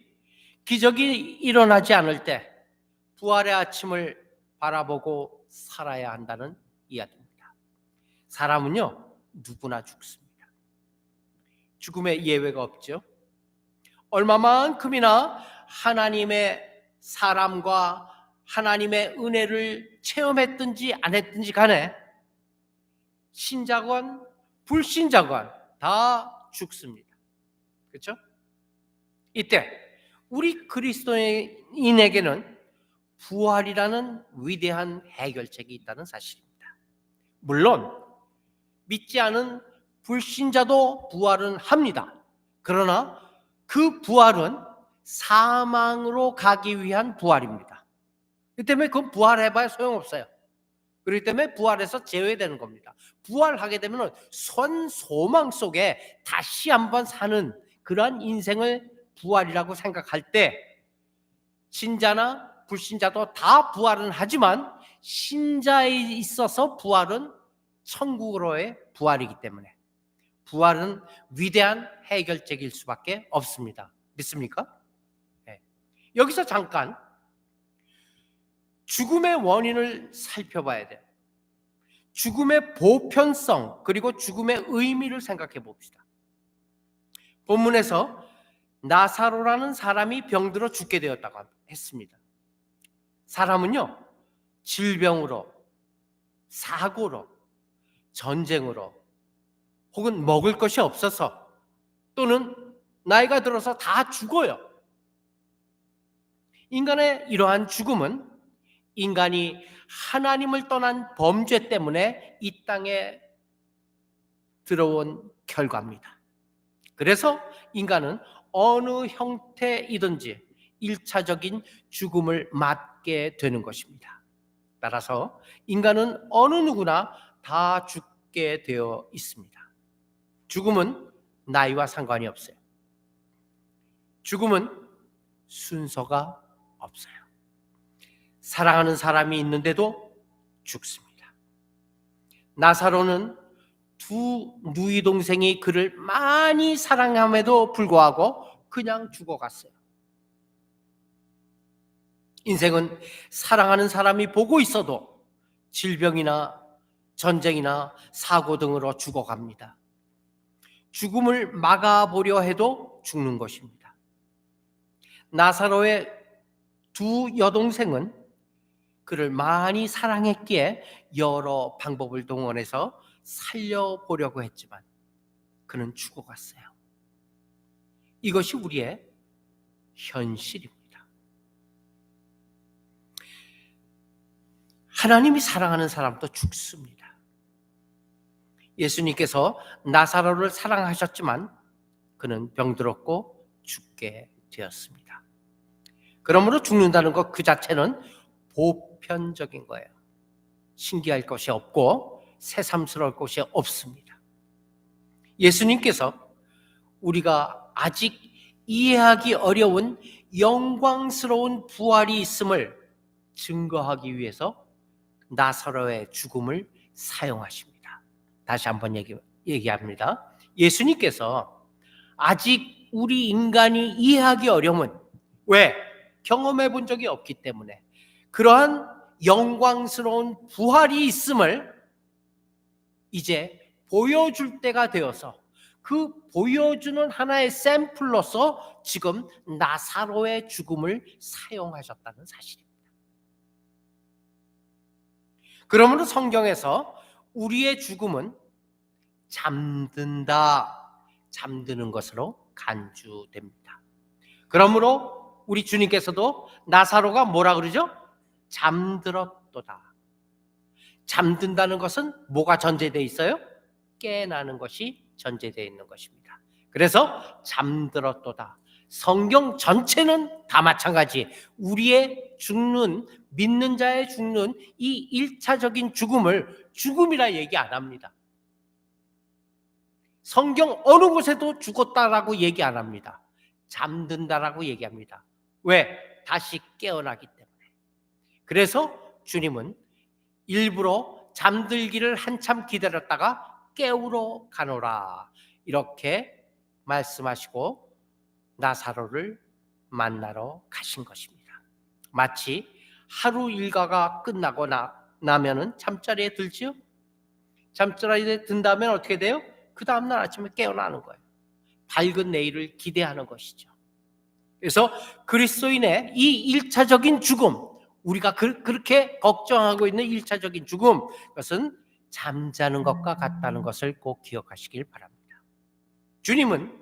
기적이 일어나지 않을 때 부활의 아침을 바라보고 살아야 한다는 이야기입니다. 사람은요, 누구나 죽습니다. 죽음의 예외가 없죠. 얼마만큼이나 하나님의 사람과 하나님의 은혜를 체험했든지 안 했든지 간에 신자건 불신자건 다 죽습니다. 그렇죠? 이때 우리 그리스도인에게는 부활이라는 위대한 해결책이 있다는 사실입니다. 물론 믿지 않은 불신자도 부활은 합니다. 그러나 그 부활은 사망으로 가기 위한 부활입니다. 그 때문에 그건 부활해봐야 소용없어요. 그렇기 때문에 부활에서 제외되는 겁니다. 부활하게 되면 선 소망 속에 다시 한번 사는 그러한 인생을 부활이라고 생각할 때 신자나 불신자도 다 부활은 하지만 신자에 있어서 부활은 천국으로의 부활이기 때문에 부활은 위대한 해결책일 수밖에 없습니다. 믿습니까? 네. 여기서 잠깐 죽음의 원인을 살펴봐야 돼요. 죽음의 보편성 그리고 죽음의 의미를 생각해 봅시다. 본문에서 나사로라는 사람이 병들어 죽게 되었다고 했습니다. 사람은요, 질병으로, 사고로, 전쟁으로, 혹은 먹을 것이 없어서, 또는 나이가 들어서 다 죽어요. 인간의 이러한 죽음은 인간이 하나님을 떠난 범죄 때문에 이 땅에 들어온 결과입니다. 그래서 인간은 어느 형태이든지 1차적인 죽음을 맞게 되는 것입니다. 따라서 인간은 어느 누구나 다 죽게 되어 있습니다. 죽음은 나이와 상관이 없어요. 죽음은 순서가 없어요. 사랑하는 사람이 있는데도 죽습니다. 나사로는 두 누이 동생이 그를 많이 사랑함에도 불구하고 그냥 죽어갔어요. 인생은 사랑하는 사람이 보고 있어도 질병이나 전쟁이나 사고 등으로 죽어갑니다. 죽음을 막아보려 해도 죽는 것입니다. 나사로의 두 여동생은 그를 많이 사랑했기에 여러 방법을 동원해서 살려보려고 했지만 그는 죽어갔어요. 이것이 우리의 현실입니다. 하나님이 사랑하는 사람도 죽습니다. 예수님께서 나사로를 사랑하셨지만 그는 병들었고 죽게 되었습니다. 그러므로 죽는다는 것 그 자체는 보편적인 거예요. 신기할 것이 없고 새삼스러울 것이 없습니다. 예수님께서 우리가 아직 이해하기 어려운 영광스러운 부활이 있음을 증거하기 위해서 나사로의 죽음을 사용하십니다. 다시 한번 얘기합니다. 예수님께서 아직 우리 인간이 이해하기 어려운, 왜? 경험해 본 적이 없기 때문에 그러한 영광스러운 부활이 있음을 이제 보여줄 때가 되어서 그 보여주는 하나의 샘플로서 지금 나사로의 죽음을 사용하셨다는 사실입니다. 그러므로 성경에서 우리의 죽음은 잠든다, 잠드는 것으로 간주됩니다. 그러므로 우리 주님께서도 나사로가 뭐라 그러죠? 잠들었도다. 잠든다는 것은 뭐가 전제되어 있어요? 깨나는 것이 전제되어 있는 것입니다. 그래서 잠들었도다. 성경 전체는 다 마찬가지. 우리의 죽는, 믿는 자의 죽는 이 1차적인 죽음을 죽음이라 얘기 안 합니다. 성경 어느 곳에도 죽었다라고 얘기 안 합니다. 잠든다라고 얘기합니다. 왜? 다시 깨어나기 때문에. 그래서 주님은 일부러 잠들기를 한참 기다렸다가 깨우러 가노라 이렇게 말씀하시고 나사로를 만나러 가신 것입니다. 마치 하루 일과가 끝나고 나면은 잠자리에 들지요? 잠자리에 든다면 어떻게 돼요? 그 다음날 아침에 깨어나는 거예요. 밝은 내일을 기대하는 것이죠. 그래서 그리스도인의 이 1차적인 죽음, 우리가 그렇게 걱정하고 있는 1차적인 죽음, 그것은 잠자는 것과 같다는 것을 꼭 기억하시길 바랍니다. 주님은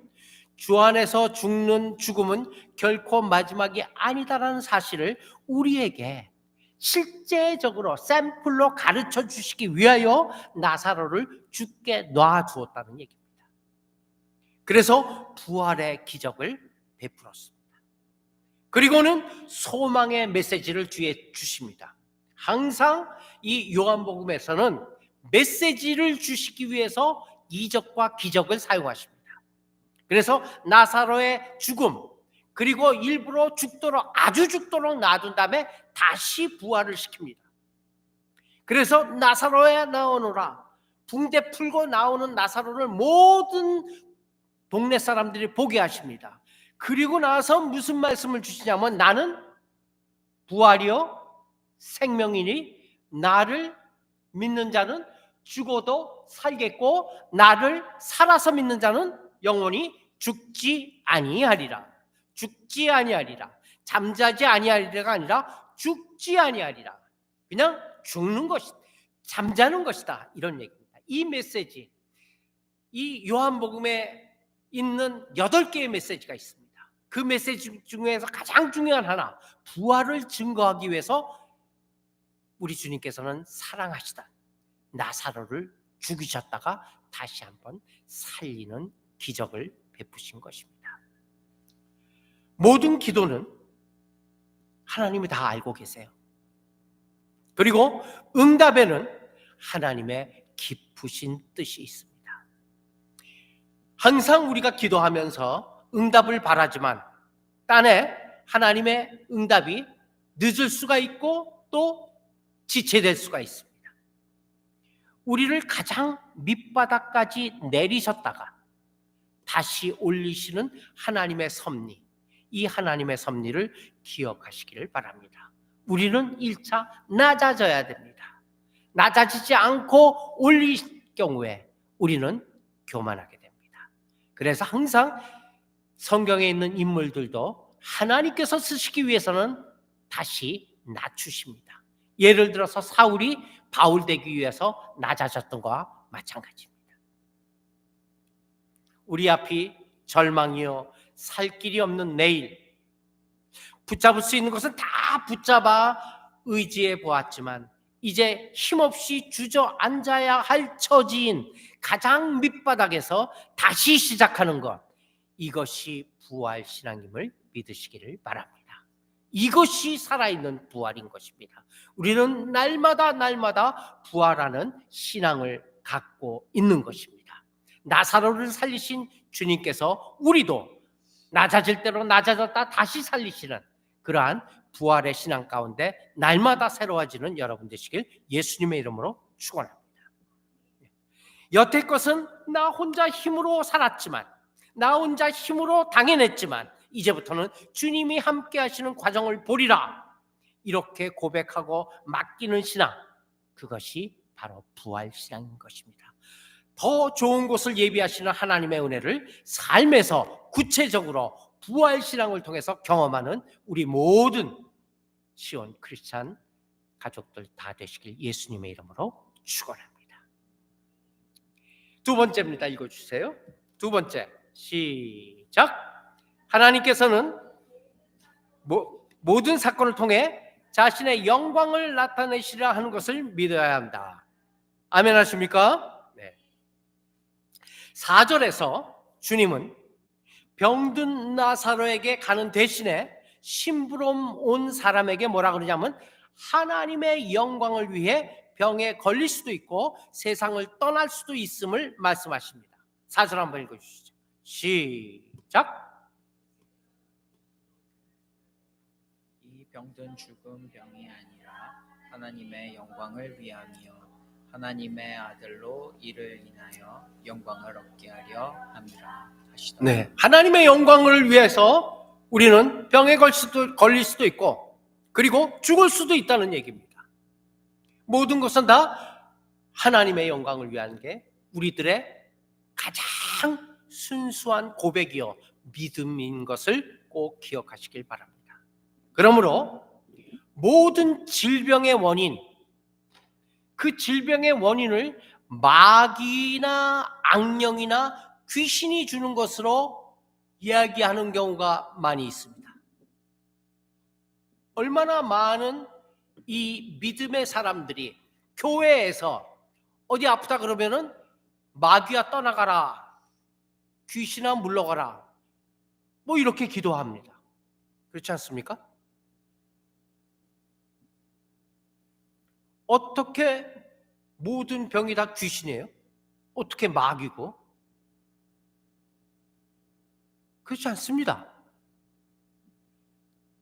주 안에서 죽는 죽음은 결코 마지막이 아니다라는 사실을 우리에게 실제적으로 샘플로 가르쳐 주시기 위하여 나사로를 죽게 놔두었다는 얘기입니다. 그래서 부활의 기적을 베풀었습니다. 그리고는 소망의 메시지를 뒤에 주십니다. 항상 이 요한복음에서는 메시지를 주시기 위해서 이적과 기적을 사용하십니다. 그래서 나사로의 죽음, 그리고 일부러 죽도록, 아주 죽도록 놔둔 다음에 다시 부활을 시킵니다. 그래서 나사로야 나오노라, 붕대 풀고 나오는 나사로를 모든 동네 사람들이 보게 하십니다. 그리고 나서 무슨 말씀을 주시냐면, 나는 부활이요 생명이니 나를 믿는 자는 죽어도 살겠고 나를 살아서 믿는 자는 영원히 죽지 아니하리라. 죽지 아니하리라. 잠자지 아니하리라가 아니라 죽지 아니하리라. 그냥 죽는 것이다, 잠자는 것이다, 이런 얘기입니다. 이 메시지, 이 요한복음에 있는 8개의 메시지가 있습니다. 그 메시지 중에서 가장 중요한 하나, 부활을 증거하기 위해서 우리 주님께서는 사랑하시다 나사로를 죽이셨다가 다시 한번 살리는 기적을 베푸신 것입니다. 모든 기도는 하나님이 다 알고 계세요. 그리고 응답에는 하나님의 깊으신 뜻이 있습니다. 항상 우리가 기도하면서 응답을 바라지만 딴에 하나님의 응답이 늦을 수가 있고 또 지체될 수가 있습니다. 우리를 가장 밑바닥까지 내리셨다가 다시 올리시는 하나님의 섭리, 이 하나님의 섭리를 기억하시기를 바랍니다. 우리는 1차 낮아져야 됩니다. 낮아지지 않고 올릴 경우에 우리는 교만하게 됩니다. 그래서 항상 성경에 있는 인물들도 하나님께서 쓰시기 위해서는 다시 낮추십니다. 예를 들어서 사울이 바울 되기 위해서 낮아졌던 것과 마찬가지입니다. 우리 앞이 절망이요 살 길이 없는 내일, 붙잡을 수 있는 것은 다 붙잡아 의지해 보았지만 이제 힘없이 주저앉아야 할 처지인 가장 밑바닥에서 다시 시작하는 것, 이것이 부활신앙임을 믿으시기를 바랍니다. 이것이 살아있는 부활인 것입니다. 우리는 날마다 부활하는 신앙을 갖고 있는 것입니다. 나사로를 살리신 주님께서 우리도 낮아질 대로 낮아졌다 다시 살리시는 그러한 부활의 신앙 가운데 날마다 새로워지는 여러분 되시길 예수님의 이름으로 축원합니다. 여태 것은 나 혼자 힘으로 살았지만, 나 혼자 힘으로 당해냈지만 이제부터는 주님이 함께 하시는 과정을 보리라, 이렇게 고백하고 맡기는 신앙, 그것이 바로 부활 신앙인 것입니다. 더 좋은 곳을 예비하시는 하나님의 은혜를 삶에서 구체적으로 부활 신앙을 통해서 경험하는 우리 모든 시온 크리스찬 가족들 다 되시길 예수님의 이름으로 축원합니다. 두 번째입니다. 읽어주세요. 두 번째, 시작. 하나님께서는 모든 사건을 통해 자신의 영광을 나타내시려 하는 것을 믿어야 한다. 아멘 하십니까? 네. 4절에서 주님은 병든 나사로에게 가는 대신에 심부름 온 사람에게 뭐라 그러냐면 하나님의 영광을 위해 병에 걸릴 수도 있고 세상을 떠날 수도 있음을 말씀하십니다. 4절 한번 읽어주시죠. 시작. 이 병든 죽은 병이 아니라 하나님의 영광을 위함이요 하나님의 아들로 이를 인하여 영광을 얻게 하려 함이라 하시더라. 네, 하나님의 영광을 위해서 우리는 병에 걸릴 수도 있고 그리고 죽을 수도 있다는 얘기입니다. 모든 것은 다 하나님의 영광을 위한 게 우리들의 가장 순수한 고백이요 믿음인 것을 꼭 기억하시길 바랍니다. 그러므로 모든 질병의 원인, 그 질병의 원인을 마귀나 악령이나 귀신이 주는 것으로 이야기하는 경우가 많이 있습니다. 얼마나 많은 이 믿음의 사람들이 교회에서 어디 아프다 그러면은 마귀야 떠나가라, 귀신아 물러가라, 뭐 이렇게 기도합니다. 그렇지 않습니까? 어떻게 모든 병이 다 귀신이에요? 어떻게 마귀고? 그렇지 않습니다.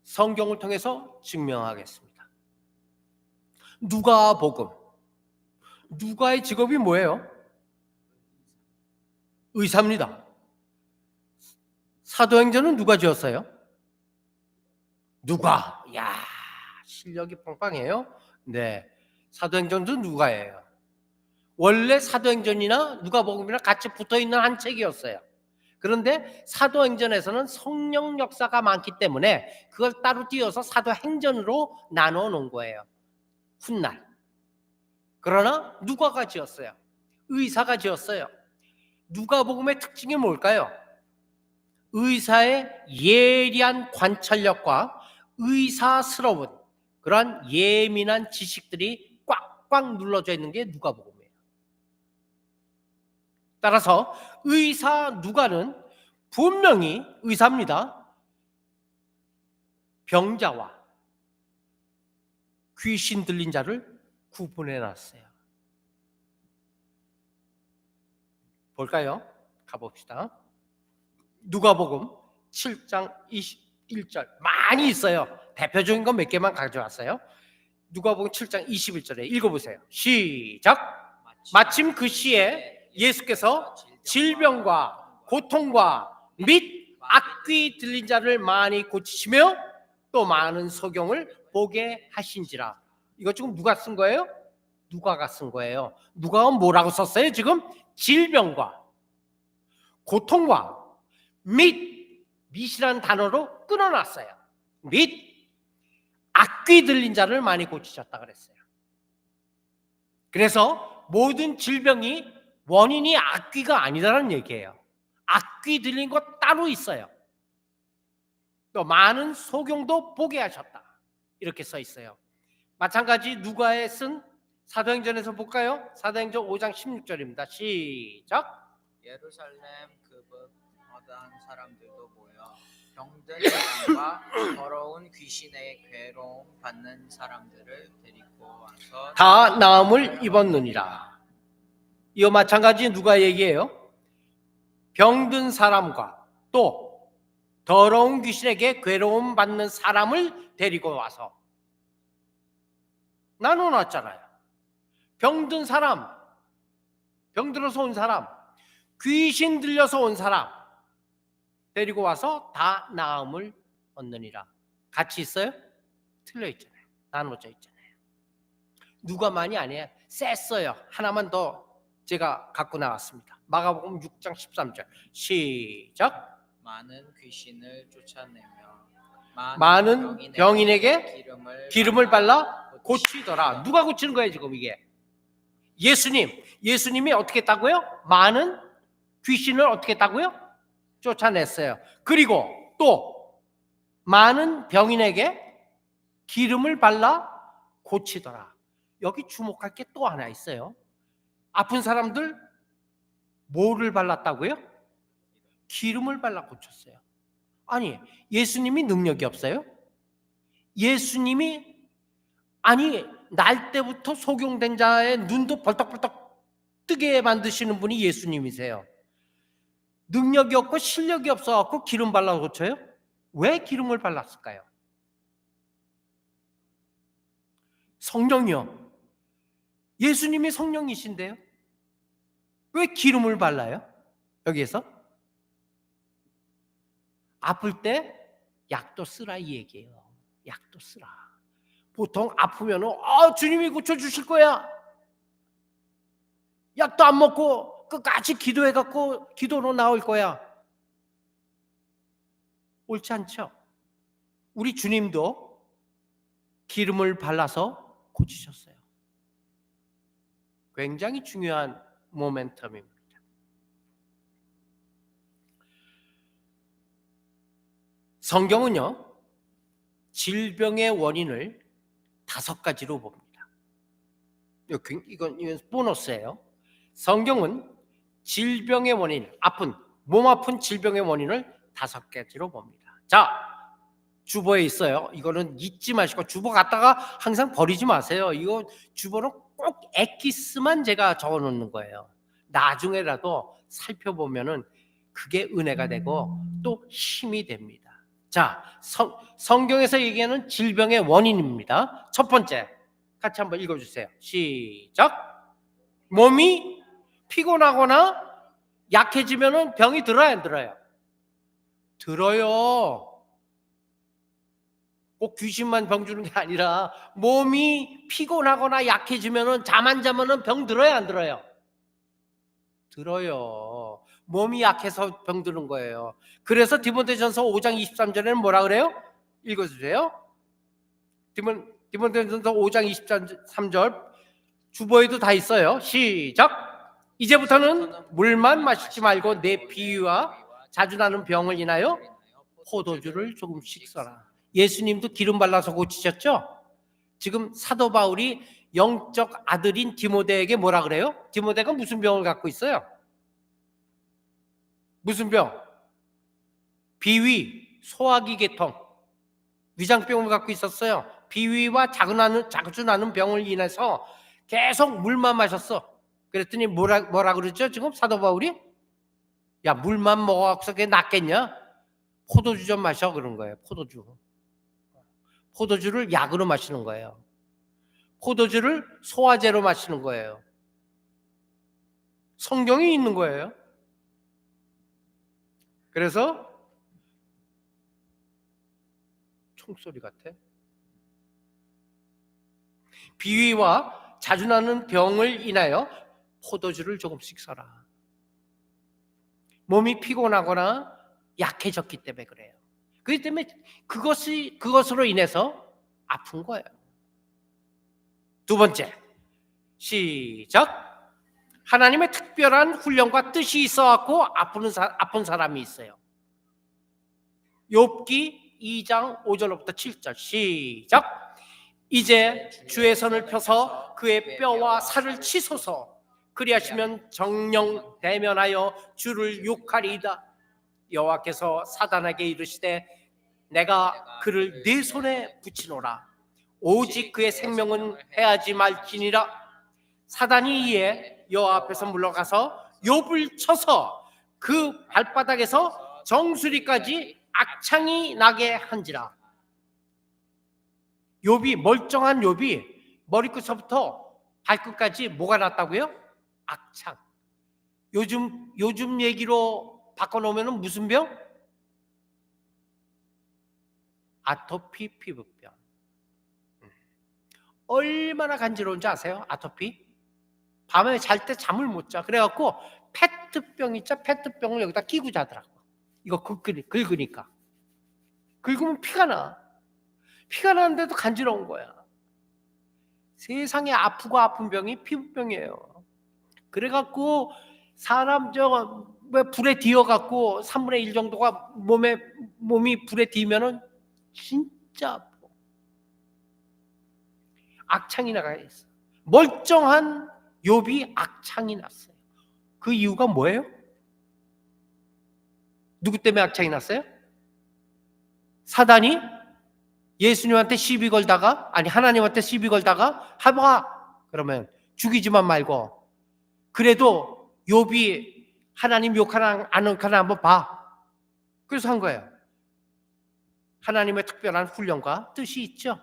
성경을 통해서 증명하겠습니다. 누가복음 누가의 직업이 뭐예요? 의사입니다. 사도행전은 누가 지었어요? 누가? 야, 실력이 빵빵해요. 네, 사도행전도 누가예요. 원래 사도행전이나 누가복음이나 같이 붙어있는 한 책이었어요. 그런데 사도행전에서는 성령 역사가 많기 때문에 그걸 따로 띄어서 사도행전으로 나눠 놓은 거예요. 훗날. 그러나 누가가 지었어요. 의사가 지었어요. 누가복음의 특징이 뭘까요? 의사의 예리한 관찰력과 의사스러운 그러한 예민한 지식들이 꽉꽉 눌러져 있는 게 누가복음이에요. 따라서 의사 누가는 분명히 의사입니다. 병자와 귀신 들린 자를 구분해 놨어요. 볼까요? 가봅시다. 누가복음 7장 21절 많이 있어요. 대표적인 건 몇 개만 가져왔어요. 누가복음 7장 21절에 읽어보세요. 시작. 마침 그 시에 예수께서 질병과 고통과 및 악귀 들린 자를 많이 고치시며 또 많은 소경을 보게 하신지라. 이거 지금 누가 쓴 거예요? 누가가 쓴 거예요. 누가가 뭐라고 썼어요? 지금 질병과 고통과 밋이라는 단어로 끊어놨어요. 밋 악귀 들린 자를 많이 고치셨다 그랬어요. 그래서 모든 질병이 원인이 악귀가 아니라는 얘기예요. 악귀 들린 거 따로 있어요. 또 많은 소경도 보게 하셨다. 이렇게 써 있어요. 마찬가지 누가에 쓴 사도행전에서 볼까요? 사도행전 5장 16절입니다. 시작. 예루살렘 그곳 어떤 사람들도 모여 병든 사람과 더러운 귀신의 괴로움 받는 사람들을 데리고 와서 다 나음을 입었느니라. 이와 마찬가지 누가 얘기해요? 병든 사람과 또 더러운 귀신에게 괴로움 받는 사람을 데리고 와서 나눠놨잖아요. 병든 사람, 병들어서 온 사람, 귀신 들려서 온 사람 데리고 와서 다 나음을 얻느니라. 같이 있어요? 틀려 있잖아요. 나눠져 있잖아요. 누가만이 아니에요. 셌어요. 하나만 더 제가 갖고 나왔습니다. 마가복음 6장 13절 시작. 많은 귀신을 쫓아내며 많은 병인에게 기름을 발라 고치더라. 누가 고치는 거예요 지금 이게? 예수님이 어떻게 했다고요? 많은 귀신을 어떻게 했다고요? 쫓아냈어요. 그리고 또 많은 병인에게 기름을 발라 고치더라. 여기 주목할 게 또 하나 있어요. 아픈 사람들 뭐를 발랐다고요? 기름을 발라 고쳤어요. 아니, 예수님이 능력이 없어요? 예수님이 날 때부터 소경된 자의 눈도 벌떡벌떡 뜨게 만드시는 분이 예수님이세요. 능력이 없고 실력이 없어갖고 기름 발라 고쳐요? 왜 기름을 발랐을까요? 성령이요. 예수님이 성령이신데요. 왜 기름을 발라요? 여기에서 아플 때 약도 쓰라 이 얘기예요. 약도 쓰라. 보통 아프면 주님이 고쳐주실 거야. 약도 안 먹고 끝까지 기도해갖고 기도로 나올 거야. 옳지 않죠? 우리 주님도 기름을 발라서 고치셨어요. 굉장히 중요한 모멘텀입니다. 성경은요, 질병의 원인을 5가지로 봅니다. 이건 보너스예요. 성경은 질병의 원인, 몸 아픈 질병의 원인을 5가지로 봅니다. 자, 주보에 있어요. 이거는 잊지 마시고 주보 갖다가 항상 버리지 마세요. 이거 주보는 꼭 엑기스만 제가 적어 놓는 거예요. 나중에라도 살펴보면은 그게 은혜가 되고 또 힘이 됩니다. 자, 성경에서 얘기하는 질병의 원인입니다. 첫 번째, 같이 한번 읽어주세요. 시작. 몸이 피곤하거나 약해지면은 병이 들어요, 안 들어요? 들어요. 꼭 귀신만 병 주는 게 아니라 몸이 피곤하거나 약해지면은 잠 안 자면은 병 들어요, 안 들어요? 들어요. 몸이 약해서 병 드는 거예요. 그래서 디모데전서 5장 23절에는 뭐라 그래요? 읽어주세요. 디모데전서 5장 23절 주보에도 다 있어요. 시작. 이제부터는 물만 마시지 말고 내 비위와 자주 나는 병을 인하여 포도주를 조금씩 써라. 예수님도 기름 발라서 고치셨죠? 지금 사도 바울이 영적 아들인 디모데에게 뭐라 그래요? 디모데가 무슨 병을 갖고 있어요? 무슨 병? 비위, 소화기 계통, 위장병을 갖고 있었어요. 비위와 자주 나는 병을 인해서 계속 물만 마셨어. 그랬더니 뭐라 그러죠? 지금 사도 바울이? 야, 물만 먹어서 그게 낫겠냐? 포도주 좀 마셔, 그런 거예요. 포도주를 약으로 마시는 거예요. 포도주를 소화제로 마시는 거예요. 성경이 있는 거예요. 그래서 총소리 같아. 비위와 자주 나는 병을 인하여 포도주를 조금씩 써라. 몸이 피곤하거나 약해졌기 때문에 그래요. 그렇기 때문에 그것으로 인해서 아픈 거예요. 두 번째, 시작. 하나님의 특별한 훈련과 뜻이 있어갖고 아픈 사람이 있어요. 욥기 2장 5절부터 7절 시작. 이제 주의 손을 펴서 그의 뼈와 살을 치소서. 그리하시면 정령 대면하여 주를 욕하리이다. 여호와께서 사단에게 이르시되 내가 그를 네 손에 붙이노라. 오직 그의 생명은 해하지 말지니라. 사단이 이에 여호와 앞에서 물러가서 욥을 쳐서 그 발바닥에서 정수리까지 악창이 나게 한지라. 멀쩡한 욥이 머리끝부터 발끝까지 뭐가 났다고요? 악창. 요즘 얘기로 바꿔놓으면 무슨 병? 아토피 피부병. 얼마나 간지러운지 아세요? 아토피? 밤에 잘 때 잠을 못 자. 그래갖고 페트병 있죠? 페트병을 여기다 끼고 자더라고. 이거 긁으니까. 긁으면 피가 나. 피가 나는데도 간지러운 거야. 세상에 아프고 아픈 병이 피부병이에요. 그래갖고 사람 불에 뒤어갖고 3분의 1 정도가 몸이 불에 뒤면은 진짜 아파. 악창이 나가 있어. 멀쩡한 욥이 악창이 났어요. 그 이유가 뭐예요? 누구 때문에 악창이 났어요? 사단이 예수님한테 시비 걸다가, 하나님한테 시비 걸다가 해봐. 그러면 죽이지만 말고. 그래도 욥이 하나님 욕하나 안 욕하나 한번 봐. 그래서 한 거예요. 하나님의 특별한 훈련과 뜻이 있죠.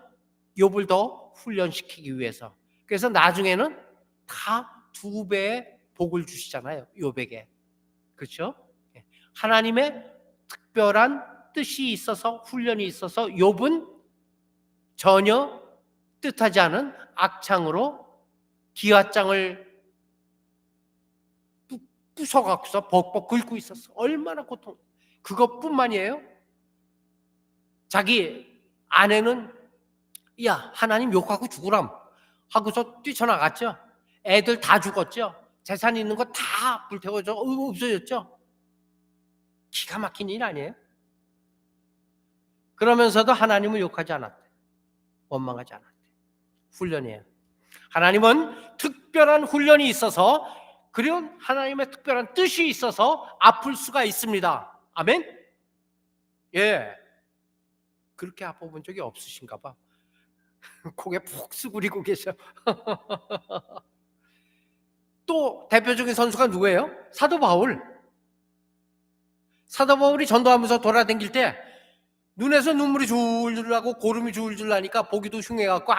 욥을 더 훈련시키기 위해서. 그래서 나중에는 다 2배의 복을 주시잖아요. 욥에게. 그렇죠? 하나님의 특별한 뜻이 있어서, 훈련이 있어서 욥은 전혀 뜻하지 않은 악창으로 기와장을 부숴갖고서 벅벅 긁고 있었어. 얼마나 고통. 그것뿐만이에요. 자기 아내는 야, 하나님 욕하고 죽으람 하고서 뛰쳐나갔죠. 애들 다 죽었죠. 재산 있는 거 다 불태워져 없어졌죠. 기가 막힌 일 아니에요? 그러면서도 하나님을 욕하지 않았대. 원망하지 않았대. 훈련이에요. 하나님은 특별한 훈련이 있어서, 그리고 하나님의 특별한 뜻이 있어서 아플 수가 있습니다. 아멘? 예. 그렇게 아파본 적이 없으신가 봐. 고개 푹 수그리고 계셔. 또 대표적인 선수가 누구예요? 사도 바울. 사도 바울이 전도하면서 돌아다닐 때 눈에서 눈물이 줄줄 나고 고름이 줄줄 나니까 보기도 흉해갖고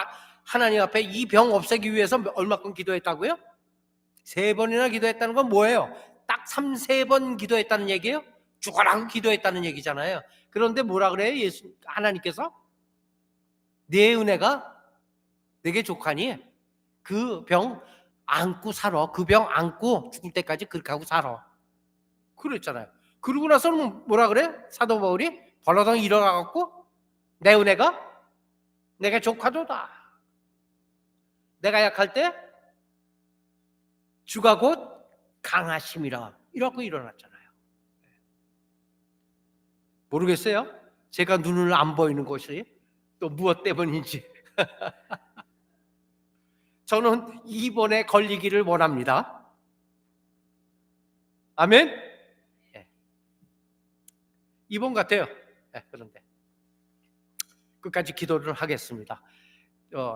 하나님 앞에 이 병 없애기 위해서 얼마큼 기도했다고요? 3번이나 기도했다는 건 뭐예요? 딱 3-4번 기도했다는 얘기예요? 죽어라고 기도했다는 얘기잖아요. 그런데 뭐라 그래요? 하나님께서 내 은혜가 내게 족하니 그 병 안고 살아. 그 병 안고 죽을 때까지 그렇게 하고 살아. 그랬잖아요. 그러고 나서는 뭐라 그래? 사도 바울이 벌러덩 일어나갖고 내 은혜가 내게 족하도다. 내가 약할 때 주가 곧 강하심이라. 이러고 일어났잖아요. 모르겠어요? 제가 눈을 안 보이는 것이 또 무엇 때문인지. 저는 이번에 걸리기를 원합니다. 아멘? 네. 이번 같아요. 네, 그런데 끝까지 기도를 하겠습니다.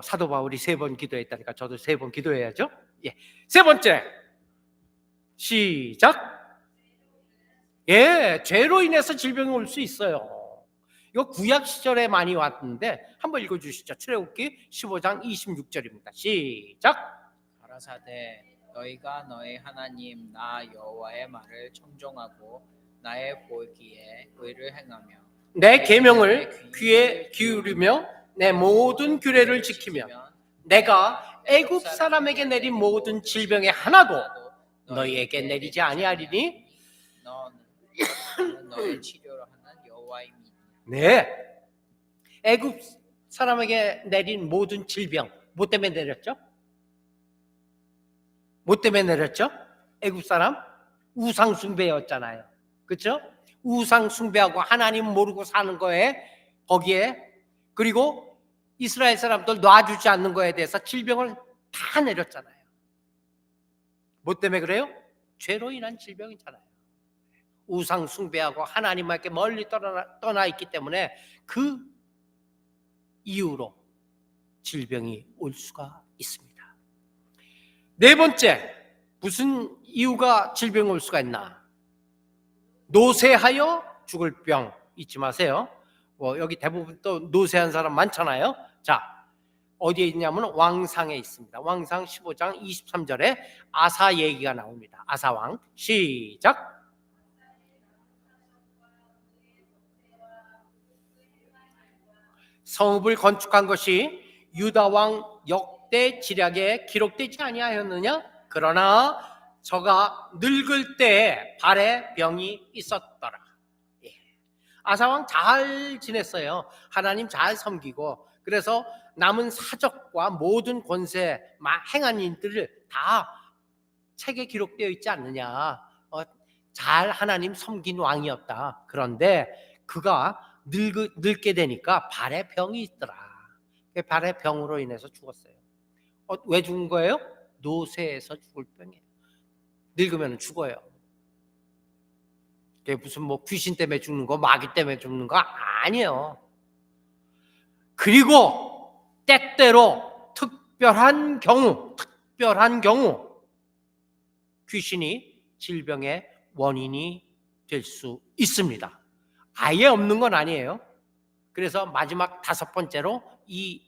사도 바울이 3번 기도했다니까 저도 3번 기도해야죠. 예. 3번째 시작. 예, 죄로 인해서 질병이 올 수 있어요. 이거 구약 시절에 많이 왔는데 한번 읽어주시죠. 출애굽기 15장 26절입니다. 시작. 가라사대 너희가 너희 하나님 나 여호와의 말을 청종하고 나의 보기에 의를 행하며 내 계명을 귀에 기울이며 내 모든 규례를 지키며 내가 애굽 사람에게 내린 모든 질병의 하나도 너희에게 내리지 아니하리니. 너는 너의 치료를 하는 여호와이니. 네, 애굽 사람에게 내린 모든 질병 뭐 때문에 내렸죠? 뭐 때문에 내렸죠? 애굽 사람 우상 숭배였잖아요. 그렇죠? 우상 숭배하고 하나님 모르고 사는 거에 거기에 그리고 이스라엘 사람들 놔주지 않는 거에 대해서 질병을 다 내렸잖아요. 뭐 때문에 그래요? 죄로 인한 질병이잖아요. 우상 숭배하고 하나님께 멀리 떠나 있기 때문에 그 이유로 질병이 올 수가 있습니다. 4번째, 무슨 이유가 질병이 올 수가 있나? 노쇠하여 죽을 병 잊지 마세요. 여기 대부분 또 노쇠한 사람 많잖아요. 자, 어디에 있냐면 왕상에 있습니다. 왕상 15장 23절에 아사 얘기가 나옵니다. 아사왕 시작. 성읍을 건축한 것이 유다왕 역대 지략에 기록되지 아니하였느냐? 그러나 저가 늙을 때 발에 병이 있었더라. 아사왕 잘 지냈어요. 하나님 잘 섬기고 그래서 남은 사적과 모든 권세 행한 일들을 다 책에 기록되어 있지 않느냐. 잘 하나님 섬긴 왕이었다. 그런데 그가 늙게 되니까 발에 병이 있더라. 발에 병으로 인해서 죽었어요. 왜 죽은 거예요? 노쇠에서 죽을 병이에요. 늙으면 죽어요. 그게 무슨 귀신 때문에 죽는 거, 마귀 때문에 죽는 거 아니에요. 그리고 때때로 특별한 경우 귀신이 질병의 원인이 될 수 있습니다. 아예 없는 건 아니에요. 그래서 마지막 5번째로 이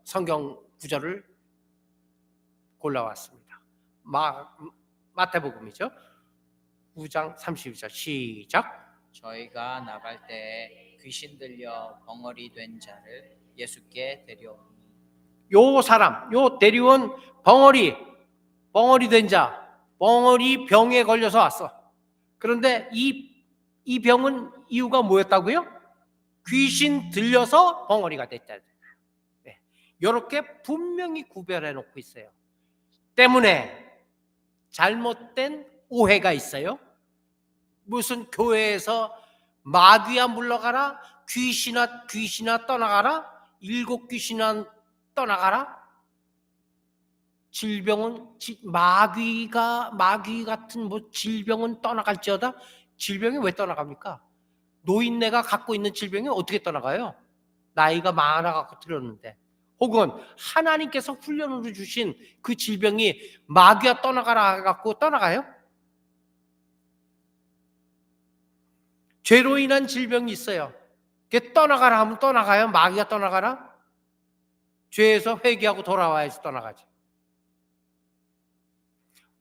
성경 구절을 골라왔습니다. 마태복음이죠. 9장 32절 시작. 저희가 나갈 때 귀신 들려 벙어리 된 자를 예수께 데려오니. 요 사람, 요 데려온 벙어리 된 자, 벙어리 병에 걸려서 왔어. 그런데 이 병은 이유가 뭐였다고요? 귀신 들려서 벙어리가 됐다. 네. 이렇게 분명히 구별해 놓고 있어요. 때문에 잘못된 오해가 있어요. 무슨 교회에서 마귀야 물러가라, 귀신아 떠나가라, 7 귀신아 떠나가라. 질병은 마귀 같은 질병은 떠나갈지어다. 질병이 왜 떠나갑니까? 노인네가 갖고 있는 질병이 어떻게 떠나가요? 나이가 많아갖고 들었는데, 혹은 하나님께서 훈련으로 주신 그 질병이 마귀가 떠나가라 해갖고 떠나가요? 죄로 인한 질병이 있어요. 그게 떠나가라 하면 떠나가요? 마귀가 떠나가라? 죄에서 회개하고 돌아와야지 떠나가지.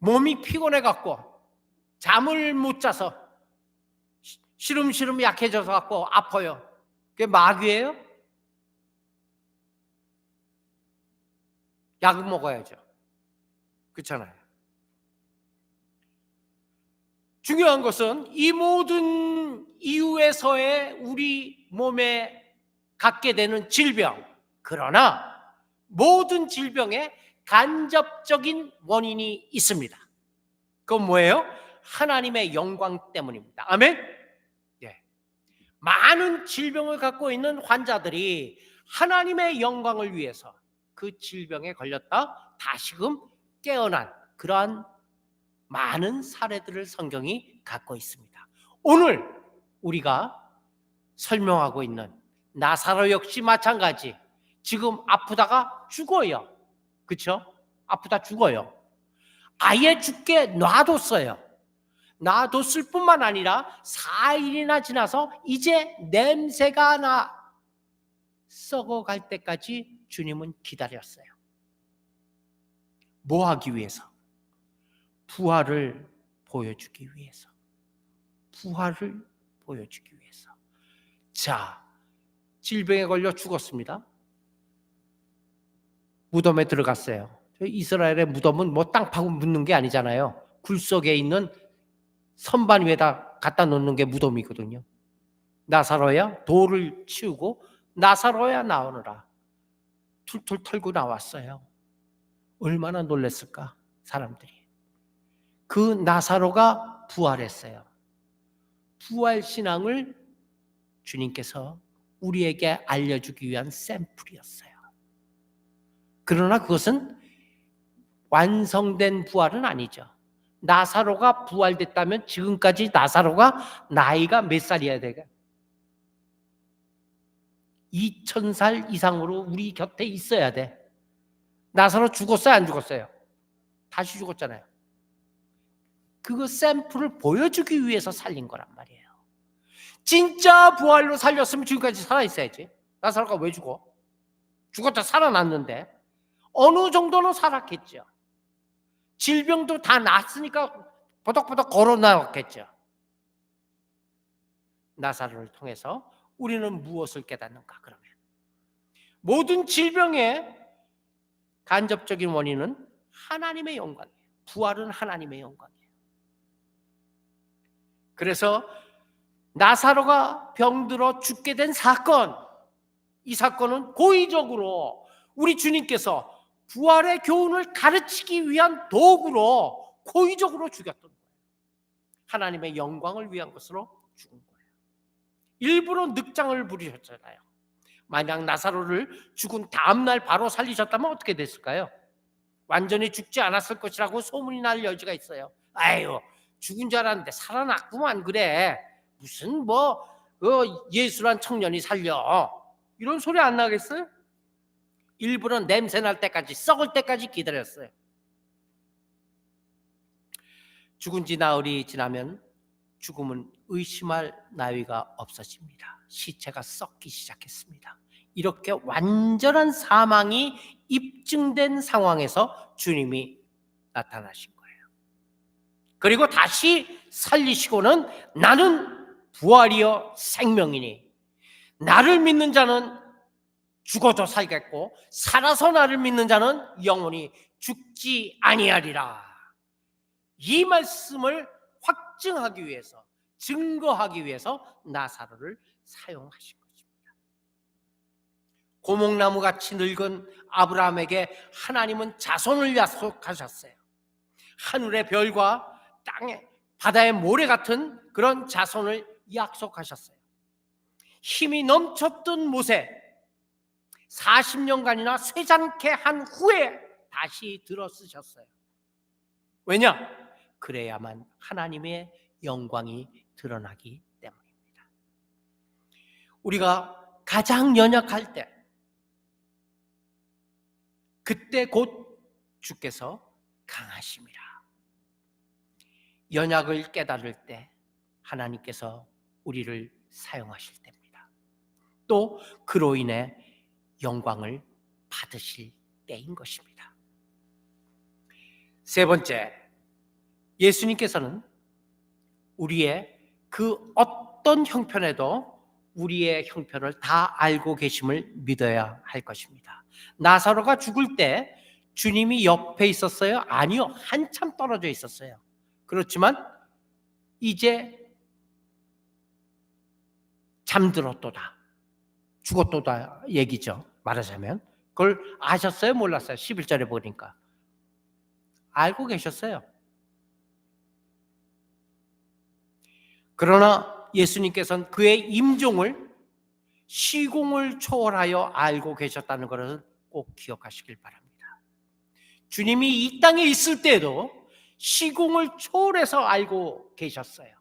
몸이 피곤해 갖고 잠을 못 자서 시름시름 약해져서 갖고 아파요. 그게 마귀예요? 약을 먹어야죠. 그렇잖아요. 중요한 것은 이 모든 이유에서의 우리 몸에 갖게 되는 질병, 그러나 모든 질병에 간접적인 원인이 있습니다. 그건 뭐예요? 하나님의 영광 때문입니다. 아멘? 예. 많은 질병을 갖고 있는 환자들이 하나님의 영광을 위해서 그 질병에 걸렸다 다시금 깨어난 그러한 많은 사례들을 성경이 갖고 있습니다. 오늘 우리가 설명하고 있는 나사로 역시 마찬가지. 지금 아프다가 죽어요. 그렇죠? 아프다 죽어요. 아예 죽게 놔뒀어요. 놔뒀을 뿐만 아니라 4일이나 지나서 이제 냄새가 나 썩어갈 때까지 주님은 기다렸어요. 뭐 하기 위해서? 부활을 보여주기 위해서. 부활을 보여주기 위해서. 자, 질병에 걸려 죽었습니다. 무덤에 들어갔어요. 이스라엘의 무덤은 뭐 땅 파고 묻는 게 아니잖아요. 굴 속에 있는 선반 위에다 갖다 놓는 게 무덤이거든요. 나사로야 돌을 치우고 나사로야 나오느라 툴툴 털고 나왔어요. 얼마나 놀랐을까 사람들이. 그 나사로가 부활했어요. 부활신앙을 주님께서 우리에게 알려주기 위한 샘플이었어요. 그러나 그것은 완성된 부활은 아니죠. 나사로가 부활됐다면 지금까지 나사로가 나이가 몇 살이어야 돼요? 2000살 이상으로 우리 곁에 있어야 돼. 나사로 죽었어요? 안 죽었어요? 다시 죽었잖아요. 그거 샘플을 보여주기 위해서 살린 거란 말이에요. 진짜 부활로 살렸으면 지금까지 살아있어야지. 나사로가 왜 죽어? 죽었다 살아났는데 어느 정도는 살았겠죠. 질병도 다 낫으니까 버덕버덕 걸어 나왔겠죠. 나사로를 통해서 우리는 무엇을 깨닫는가 그러면? 모든 질병의 간접적인 원인은 하나님의 영광이에요. 부활은 하나님의 영광이에요. 그래서 나사로가 병들어 죽게 된 사건, 이 사건은 고의적으로 우리 주님께서 부활의 교훈을 가르치기 위한 도구로 고의적으로 죽였던 거예요. 하나님의 영광을 위한 것으로 죽은 거예요. 일부러 늑장을 부리셨잖아요. 만약 나사로를 죽은 다음날 바로 살리셨다면 어떻게 됐을까요? 완전히 죽지 않았을 것이라고 소문이 날 여지가 있어요. 아유, 죽은 줄 알았는데 살아났구만 그래. 무슨 예수란 청년이 살려. 이런 소리 안 나겠어요? 일부러 냄새 날 때까지, 썩을 때까지 기다렸어요. 죽은 지 나흘이 지나면 죽음은 의심할 나위가 없어집니다. 시체가 썩기 시작했습니다. 이렇게 완전한 사망이 입증된 상황에서 주님이 나타나신 거예요. 그리고 다시 살리시고는 나는 부활이요 생명이니 나를 믿는 자는 죽어도 살겠고 살아서 나를 믿는 자는 영원히 죽지 아니하리라. 이 말씀을 확증하기 위해서, 증거하기 위해서 나사로를 사용하신 것입니다. 고목나무같이 늙은 아브라함에게 하나님은 자손을 약속하셨어요. 하늘의 별과 땅의 바다의 모래 같은 그런 자손을 약속하셨어요. 힘이 넘쳤던 모세 40년간이나 쇠잔케 한 후에 다시 들어 쓰셨어요. 왜냐? 그래야만 하나님의 영광이 드러나기 때문입니다. 우리가 가장 연약할 때, 그때 곧 주께서 강하심이라. 연약을 깨달을 때 하나님께서 우리를 사용하실 때입니다. 또 그로 인해 영광을 받으실 때인 것입니다. 세 번째, 예수님께서는 우리의 그 어떤 형편에도 우리의 형편을 다 알고 계심을 믿어야 할 것입니다. 나사로가 죽을 때 주님이 옆에 있었어요? 아니요. 한참 떨어져 있었어요. 그렇지만 이제 잠들었도다, 죽었도다 얘기죠. 말하자면 그걸 아셨어요? 몰랐어요? 11절에 보니까 알고 계셨어요. 그러나 예수님께서는 그의 임종을 시공을 초월하여 알고 계셨다는 것을 꼭 기억하시길 바랍니다. 주님이 이 땅에 있을 때도 시공을 초월해서 알고 계셨어요.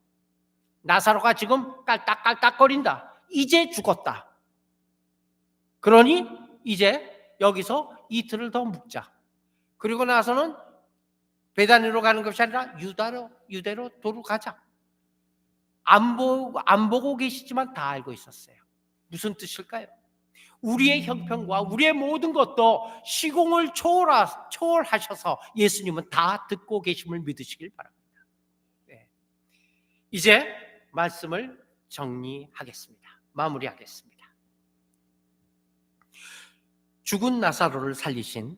나사로가 지금 깔딱깔딱거린다. 이제 죽었다. 그러니 이제 여기서 이틀을 더 묵자. 그리고 나서는 베다니로 가는 것이 아니라 유대로 도로 가자. 안 보고 계시지만 다 알고 있었어요. 무슨 뜻일까요? 우리의 형편과 우리의 모든 것도 시공을 초월하셔서 예수님은 다 듣고 계심을 믿으시길 바랍니다. 네. 이제 말씀을 정리하겠습니다. 마무리하겠습니다. 죽은 나사로를 살리신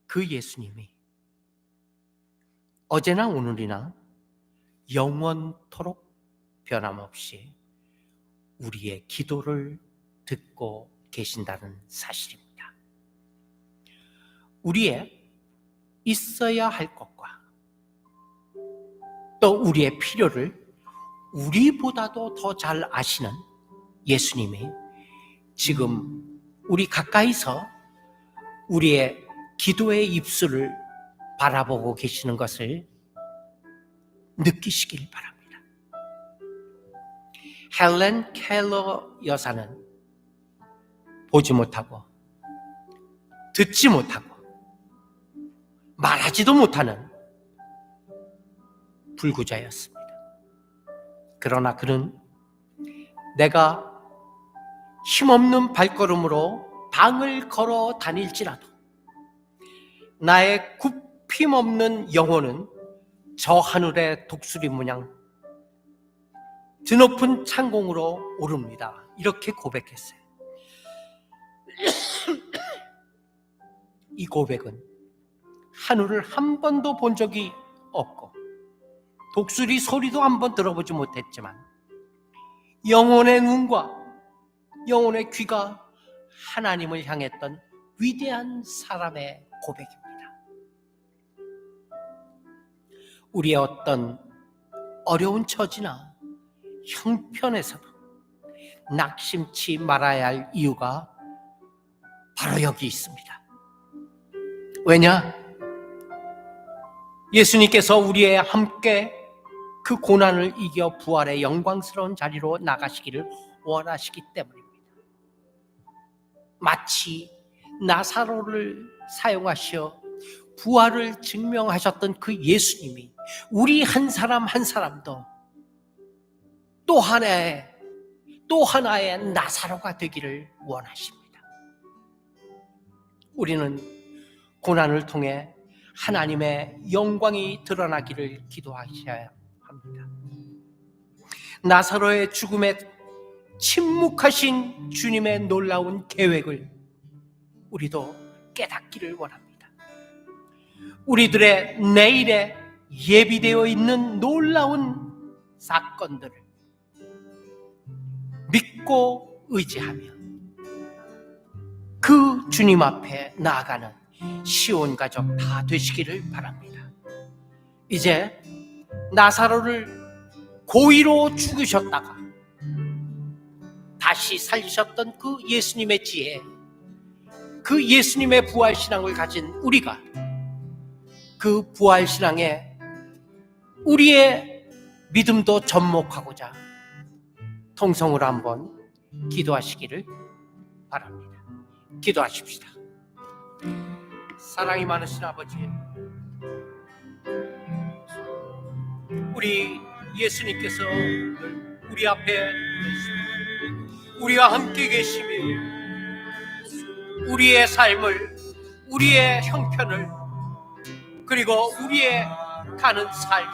그 예수님이 어제나 오늘이나 영원토록 변함없이 우리의 기도를 듣고 계신다는 사실입니다. 우리의 있어야 할 것과 또 우리의 필요를 우리보다도 더 잘 아시는 예수님이 지금 우리 가까이서 우리의 기도의 입술을 바라보고 계시는 것을 느끼시길 바랍니다. 헬렌 켈러 여사는 보지 못하고 듣지 못하고 말하지도 못하는 불구자였습니다. 그러나 그는 내가 힘없는 발걸음으로 방을 걸어 다닐지라도 나의 굽힘없는 영혼은 저 하늘의 독수리 문양 드높은 창공으로 오릅니다. 이렇게 고백했어요. 이 고백은 하늘을 한 번도 본 적이 없고 독수리 소리도 한 번 들어보지 못했지만 영혼의 눈과 영혼의 귀가 하나님을 향했던 위대한 사람의 고백입니다. 우리의 어떤 어려운 처지나 형편에서도 낙심치 말아야 할 이유가 바로 여기 있습니다. 왜냐? 예수님께서 우리의 함께 그 고난을 이겨 부활의 영광스러운 자리로 나가시기를 원하시기 때문입니다. 마치 나사로를 사용하시어 부활을 증명하셨던 그 예수님이 우리 한 사람 한 사람도 또 하나의 나사로가 되기를 원하십니다. 우리는 고난을 통해 하나님의 영광이 드러나기를 기도하셔야 합니다. 나사로의 죽음에 침묵하신 주님의 놀라운 계획을 우리도 깨닫기를 원합니다. 우리들의 내일에 예비되어 있는 놀라운 사건들을 믿고 의지하며 그 주님 앞에 나아가는 시온 가족 다 되시기를 바랍니다. 이제 나사로를 고의로 죽으셨다가 다시 살리셨던 그 예수님의 지혜, 그 예수님의 부활신앙을 가진 우리가 그 부활신앙에 우리의 믿음도 접목하고자 통성으로 한번 기도하시기를 바랍니다. 기도하십시다. 사랑이 많으신 아버지, 우리 예수님께서 우리 앞에 우리와 함께 계시며 우리의 삶을, 우리의 형편을, 그리고 우리의 가는 삶을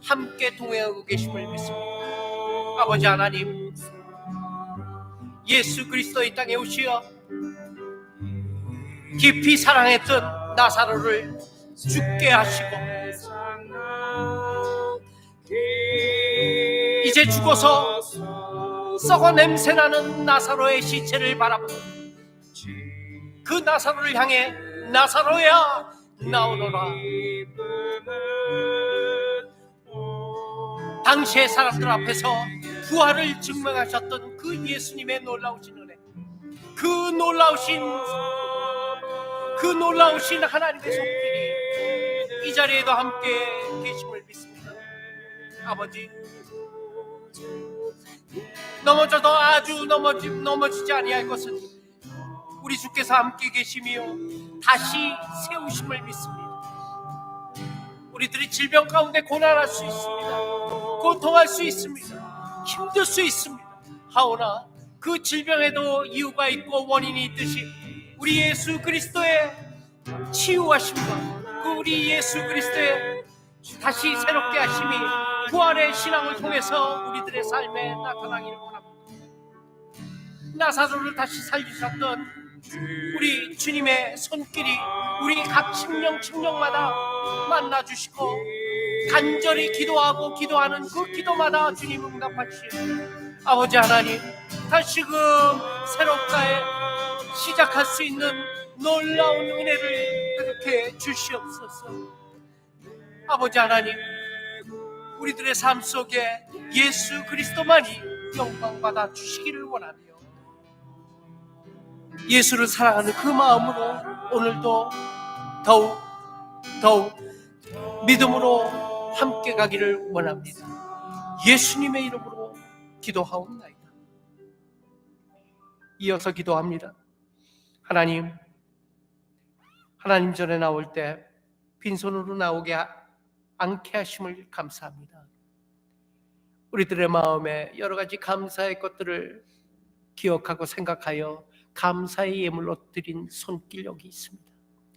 함께 동행하고 계심을 믿습니다. 아버지 하나님, 예수 그리스도 이 땅에 오시어 깊이 사랑했던 나사로를 죽게 하시고 이제 죽어서 썩어 냄새나는 나사로의 시체를 바라보고 그 나사로를 향해 나사로야 나오너라. 당시의 사람들 앞에서 부활을 증명하셨던 그 예수님의 놀라우신 은혜, 그 놀라우신 하나님의 손길이 이 자리에도 함께 계심을 믿습니다. 아버지, 넘어져도 아주 넘어지지 아니할 것은 우리 주께서 함께 계시며 다시 세우심을 믿습니다. 우리들이 질병 가운데 고난할 수 있습니다. 고통할 수 있습니다. 힘들 수 있습니다. 하오나 그 질병에도 이유가 있고 원인이 있듯이 우리 예수 그리스도의 치유하심과 그 우리 예수 그리스도의 다시 새롭게 하심이 부활의 신앙을 통해서 우리들의 삶에 나타나기를 원합니다. 나사로를 다시 살리셨던 우리 주님의 손길이 우리 각 심령마다 만나주시고 간절히 기도하는 그 기도마다 주님 응답하시는 아버지 하나님, 다시금 새롭게 시작할 수 있는 놀라운 은혜를 그렇게 주시옵소서. 아버지 하나님, 우리들의 삶 속에 예수 그리스도만이 영광받아 주시기를 원하며 예수를 사랑하는 그 마음으로 오늘도 더욱 믿음으로 함께 가기를 원합니다. 예수님의 이름으로 기도하옵나이다. 이어서 기도합니다. 하나님 전에 나올 때 빈손으로 나오게 않게 하심을 감사합니다. 우리들의 마음에 여러 가지 감사의 것들을 기억하고 생각하여 감사의 예물로 드린 손길 여기 있습니다.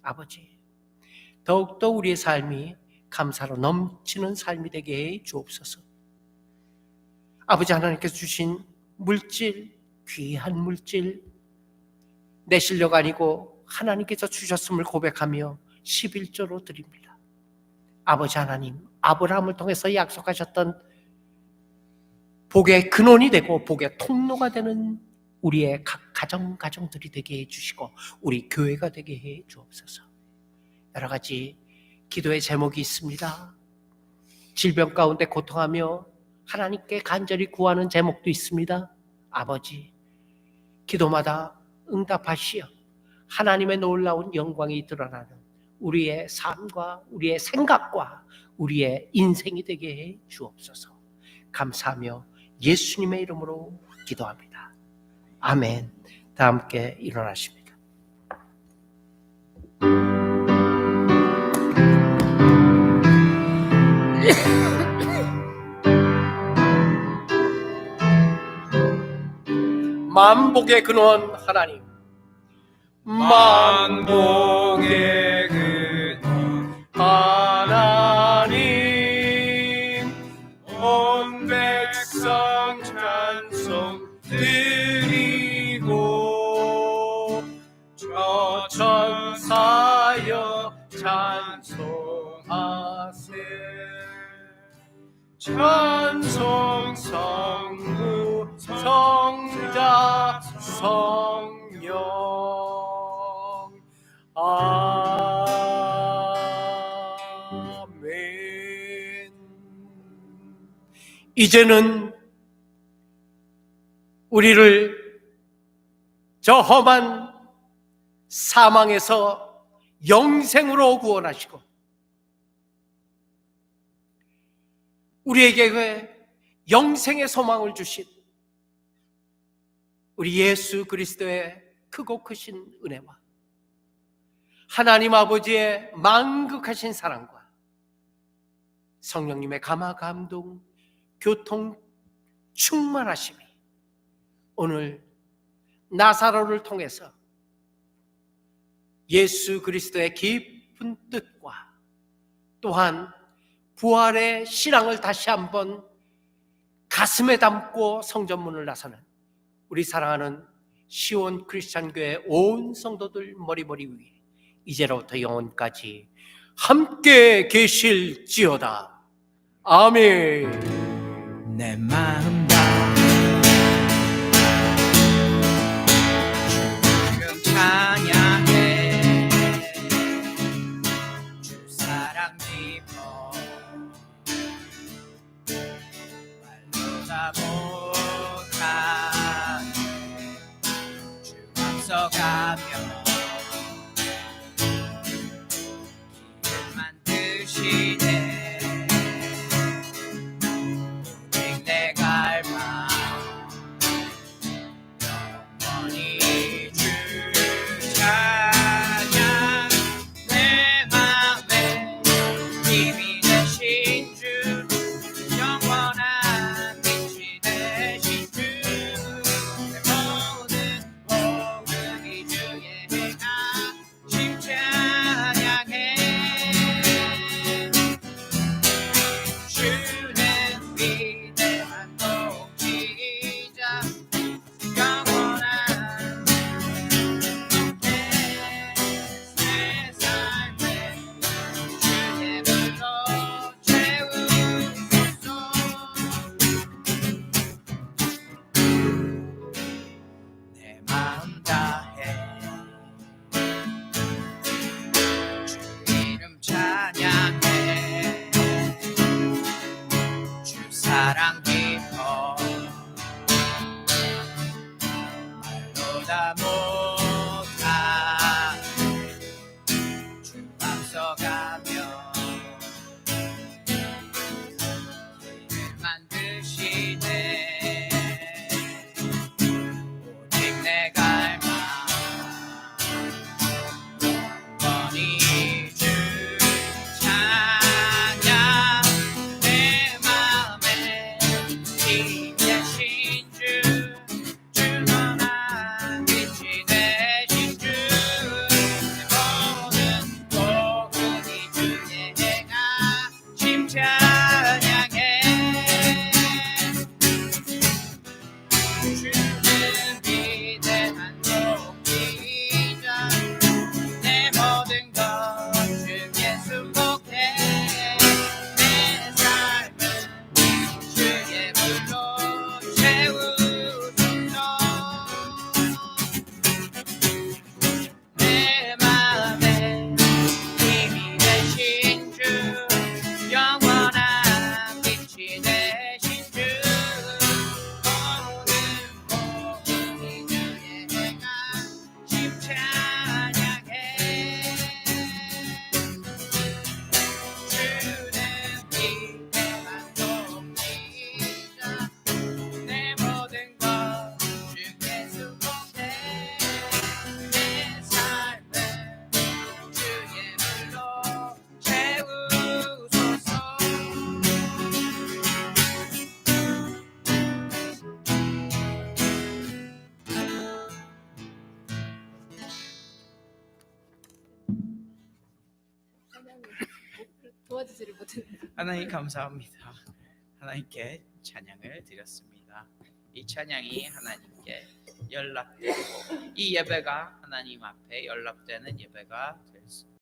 아버지, 더욱더 우리의 삶이 감사로 넘치는 삶이 되게 해 주옵소서. 아버지 하나님께서 주신 물질, 귀한 물질, 내 실력 아니고 하나님께서 주셨음을 고백하며 11조로 드립니다. 아버지 하나님, 아브라함을 통해서 약속하셨던 복의 근원이 되고 복의 통로가 되는 우리의 각 가정들이 되게 해주시고 우리 교회가 되게 해 주옵소서. 여러 가지 기도의 제목이 있습니다. 질병 가운데 고통하며 하나님께 간절히 구하는 제목도 있습니다. 아버지, 기도마다 응답하시어 하나님의 놀라운 영광이 드러나는 우리의 삶과 우리의 생각과 우리의 인생이 되게 해 주옵소서. 감사하며 예수님의 이름으로 기도합니다. 아멘. 다 함께 일어나십니다. 만복의 근원 하나님, 만복의 근원 하나님, 온 백성 찬송 드리고 저 천사여 찬송하세. 찬송 성부 성자 성령. 아멘. 이제는 우리를 저 험한 사망에서 영생으로 구원하시고 우리에게 영생의 소망을 주신 우리 예수 그리스도의 크고 크신 은혜와 하나님 아버지의 만극하신 사랑과 성령님의 감화 감동 교통 충만하심이 오늘 나사로를 통해서 예수 그리스도의 깊은 뜻과 또한 부활의 신앙을 다시 한번 가슴에 담고 성전문을 나서는 우리 사랑하는 시온 크리스찬 교회 온 성도들 머리머리 위에 이제로부터 영원까지 함께 계실지어다. 아멘. 내 마음 다 주님 찬양해 주 사랑 깊어 말로 다 못하네 주 앞서가며 길을 만드시네 오직 내 갈망 영원히 주 찬양 내 맘에 힘이 되신 주 영원한 빛이 되신 주 내 모든 모든 주의 행하심 찬양해 주는 위대한 통치자 영원한 내 삶에 주의 불로 채우소서 내 마음 다해 주 이름 찬양해 주 사랑 깊어 말로 다 못하네 주 앞서가며 길을 만드시네 오직 내 갈망 영원히 주 찬양 내 맘에 힘 되신 주 영원한 빛이 되신 주 내 모든 모든이 주의 행하심 찬양해 주는 위대한 통치자 내 모든 것 주께 순복해 내 삶은 주의 불로 채우소서 내 맘에 힘이 되신 주 영원한 빛이 되신 주 모든 모든이 주의 행하심 찬양해 주는 위대한 통치자 내 모든 것 주께 순복해 내 삶은 주의 불로 채우소서 도와주지를 못해. 하나님 감사합니다. 하나님께 찬양을 드렸습니다. 이 찬양이 하나님께 연락되고 이 예배가 하나님 앞에 연락되는 예배가 될 수